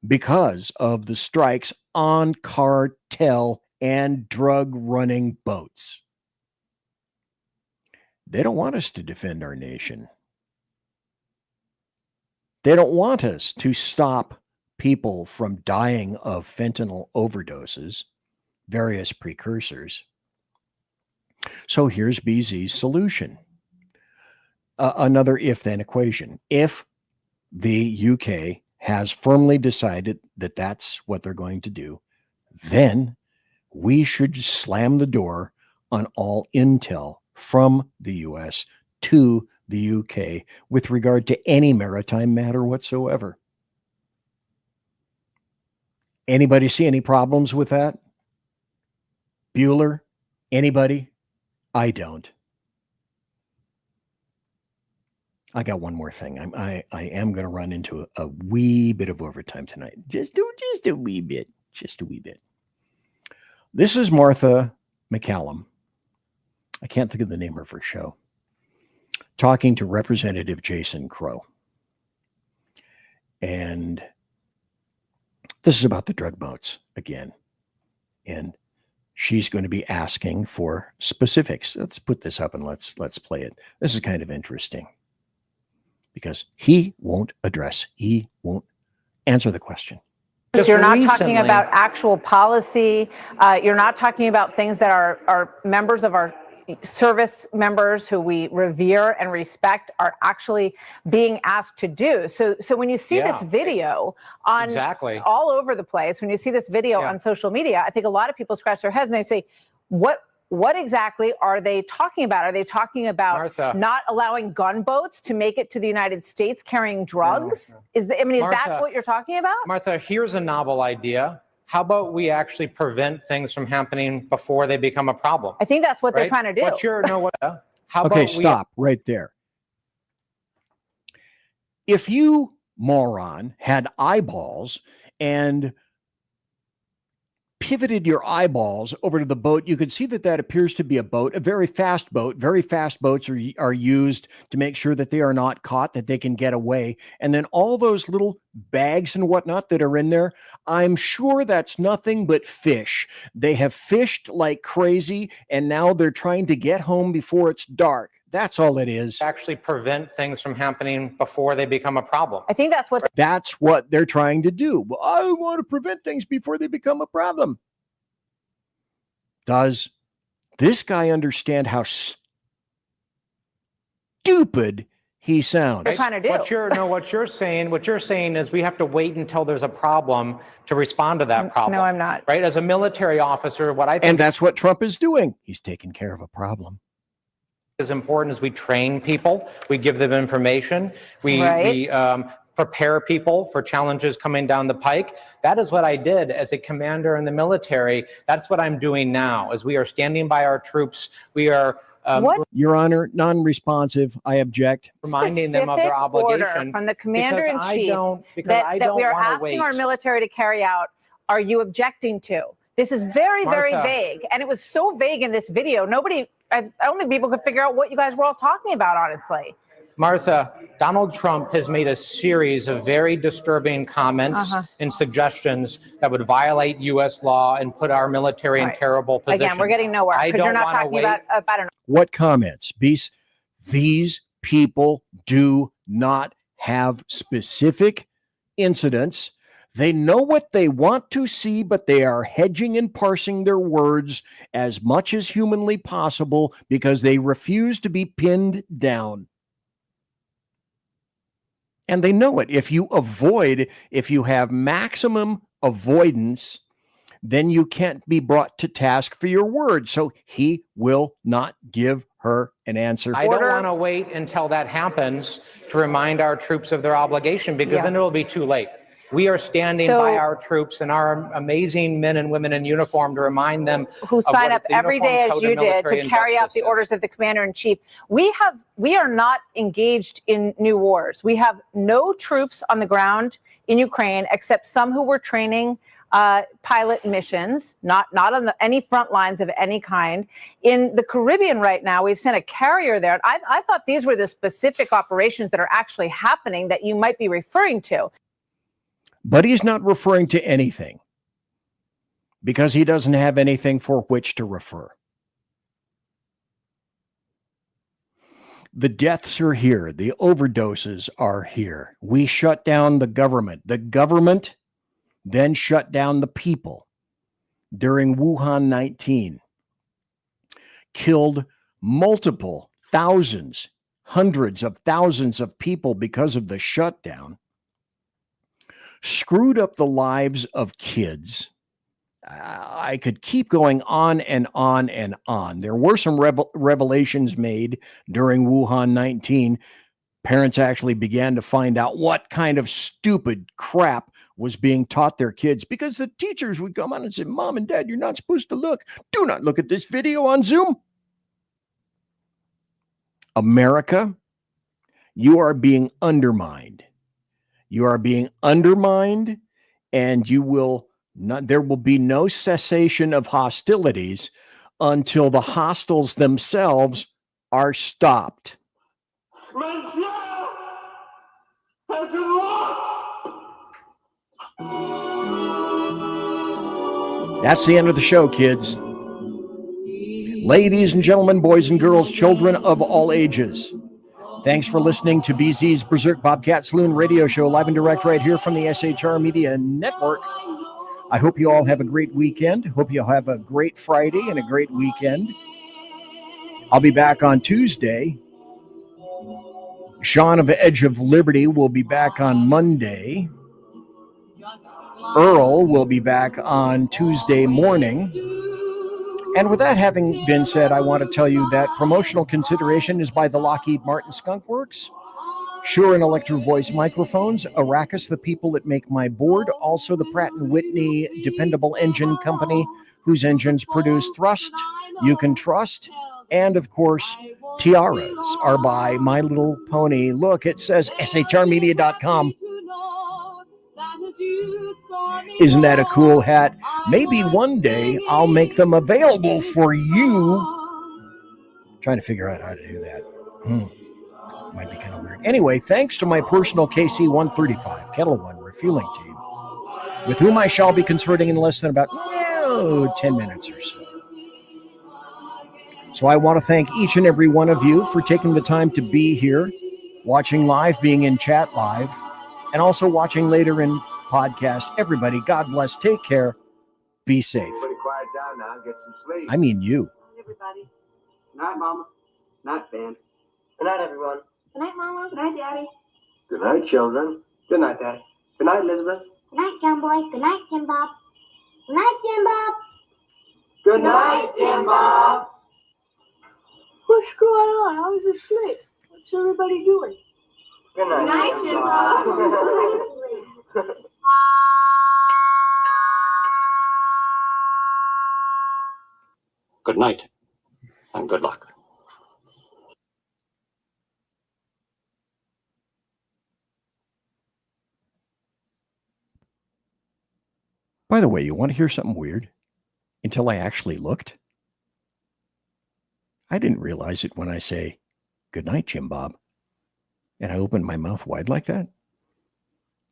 because of the strikes on cartel and drug-running boats. They don't want us to defend our nation. They don't want us to stop people from dying of fentanyl overdoses, various precursors. So here's BZ's solution. Another if-then equation. If the UK has firmly decided that that's what they're going to do, then we should slam the door on all intel from the US to the UK with regard to any maritime matter whatsoever. Anybody see any problems with that? Bueller? Anybody? I don't. I got one more thing. I am going to run into a wee bit of overtime tonight. Just a wee bit. Just a wee bit. This is Martha McCallum. I can't think of the name of her show. Talking to Representative Jason Crow. And this is about the drug boats again. And she's going to be asking for specifics. Let's put this up and let's play it. This is kind of interesting because he won't answer the question. You're not talking about actual policy. You're not talking about things that are members of our service members who we revere and respect are actually being asked to do. So when you see this video on all over the place, when you see this video on social media, I think a lot of people scratch their heads and they say, what exactly are they talking about? Are they talking about Martha, not allowing gunboats to make it to the United States carrying drugs? Is that what you're talking about? Martha, here's a novel idea. How about we actually prevent things from happening before they become a problem? I think that's what they're trying to do. Okay, stop right there. If you, moron, had eyeballs and pivoted your eyeballs over to the boat, you could see that appears to be a boat, a very fast boat. Very fast boats are used to make sure that they are not caught, that they can get away. And then all those little bags and whatnot that are in there, I'm sure that's nothing but fish. They have fished like crazy, and now they're trying to get home before it's dark. That's all it is. Actually prevent things from happening before they become a problem. I think that's what they're trying to do. Well, I want to prevent things before they become a problem. Does this guy understand how stupid he sounds? They're trying to do. What you're saying is we have to wait until there's a problem to respond to that problem. No, I'm not. Right? As a military officer, what I think and that's what Trump is doing. He's taking care of a problem. Is important as we train people, we give them information, we prepare people for challenges coming down the pike. That is what I did as a commander in the military. That's what I'm doing now. As we are standing by our troops, we are Your Honor, non-responsive. I object. Reminding them of their obligation from the commander-in-chief that we are asking our military to carry out. Are you objecting to? This is very, very vague, and it was so vague in this video. I don't think people could figure out what you guys were all talking about, honestly. Martha, Donald Trump has made a series of very disturbing comments and suggestions that would violate U.S. law and put our military in terrible positions. Again, we're getting nowhere because you're not talking about an. What comments? These people do not have specific incidents. They know what they want to see, but they are hedging and parsing their words as much as humanly possible because they refuse to be pinned down. And they know it. If you have maximum avoidance, then you can't be brought to task for your words. So he will not give her an answer. I don't want to wait until that happens to remind our troops of their obligation, because then it'll be too late. We are standing by our troops and our amazing men and women in uniform to remind them who sign up every day as you did to carry out the orders of the commander-in-chief. We are not engaged in new wars. We have no troops on the ground in Ukraine except some who were training pilot missions, not on any front lines of any kind. In the Caribbean right now, we've sent a carrier there. I thought these were the specific operations that are actually happening that you might be referring to. But he's not referring to anything because he doesn't have anything for which to refer. The deaths are here. The overdoses are here. We shut down the government. The government then shut down the people during Wuhan 19. Killed multiple thousands, hundreds of thousands of people because of the shutdown. Screwed up the lives of kids. I could keep going on and on and on. There were some revelations made during Wuhan 19. Parents actually began to find out what kind of stupid crap was being taught their kids, because the teachers would come on and say, "Mom and Dad, you're not supposed to look. Do not look at this video on Zoom." America, you are being undermined. You are being undermined, and there will be no cessation of hostilities until the hostiles themselves are stopped. That's the end of the show, kids. Ladies and gentlemen, boys and girls, children of all ages, thanks for listening to BZ's Berserk Bobcat Saloon radio show, live and direct right here from the SHR Media Network. I hope you all have a great weekend. Hope you have a great Friday and a great weekend. I'll be back on Tuesday. Sean of Edge of Liberty will be back on Monday. Earl will be back on Tuesday morning. And with that having been said, I want to tell you that promotional consideration is by the Lockheed Martin Skunk Works, Shure and Electro Voice microphones, Arrakis, the people that make my board, also the Pratt & Whitney Dependable Engine Company, whose engines produce thrust you can trust, and of course, tiaras are by My Little Pony. Look, it says shrmedia.com. Isn't that a cool hat? Maybe one day I'll make them available for you. Trying to figure out how to do that. Might be kind of weird. Anyway, thanks to my personal KC-135 Kettle One refueling team, with whom I shall be consorting in less than about 10 minutes or so. So I want to thank each and every one of you for taking the time to be here, watching live, being in chat live, and also watching later in podcast. Everybody, God bless. Take care. Be safe. Everybody quiet down now and get some sleep. I mean you. Everybody. Good night, Mama. Good night, Ben. Good night, everyone. Good night, Mama. Good night, Daddy. Good night, children. Good night, Daddy. Good night, Elizabeth. Good night, John Boy. Good night, Jim Bob. Good night, Jim Bob. Good night, Jim Bob. What's going on? I was asleep. What's everybody doing? Good night, Good night, Jim Bob. Good night, and good luck. By the way, you want to hear something weird? Until I actually looked, I didn't realize it when I say, "Good night, Jim Bob." and I open my mouth wide like that,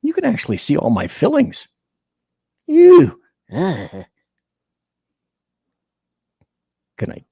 you can actually see all my fillings. Ew. Good night.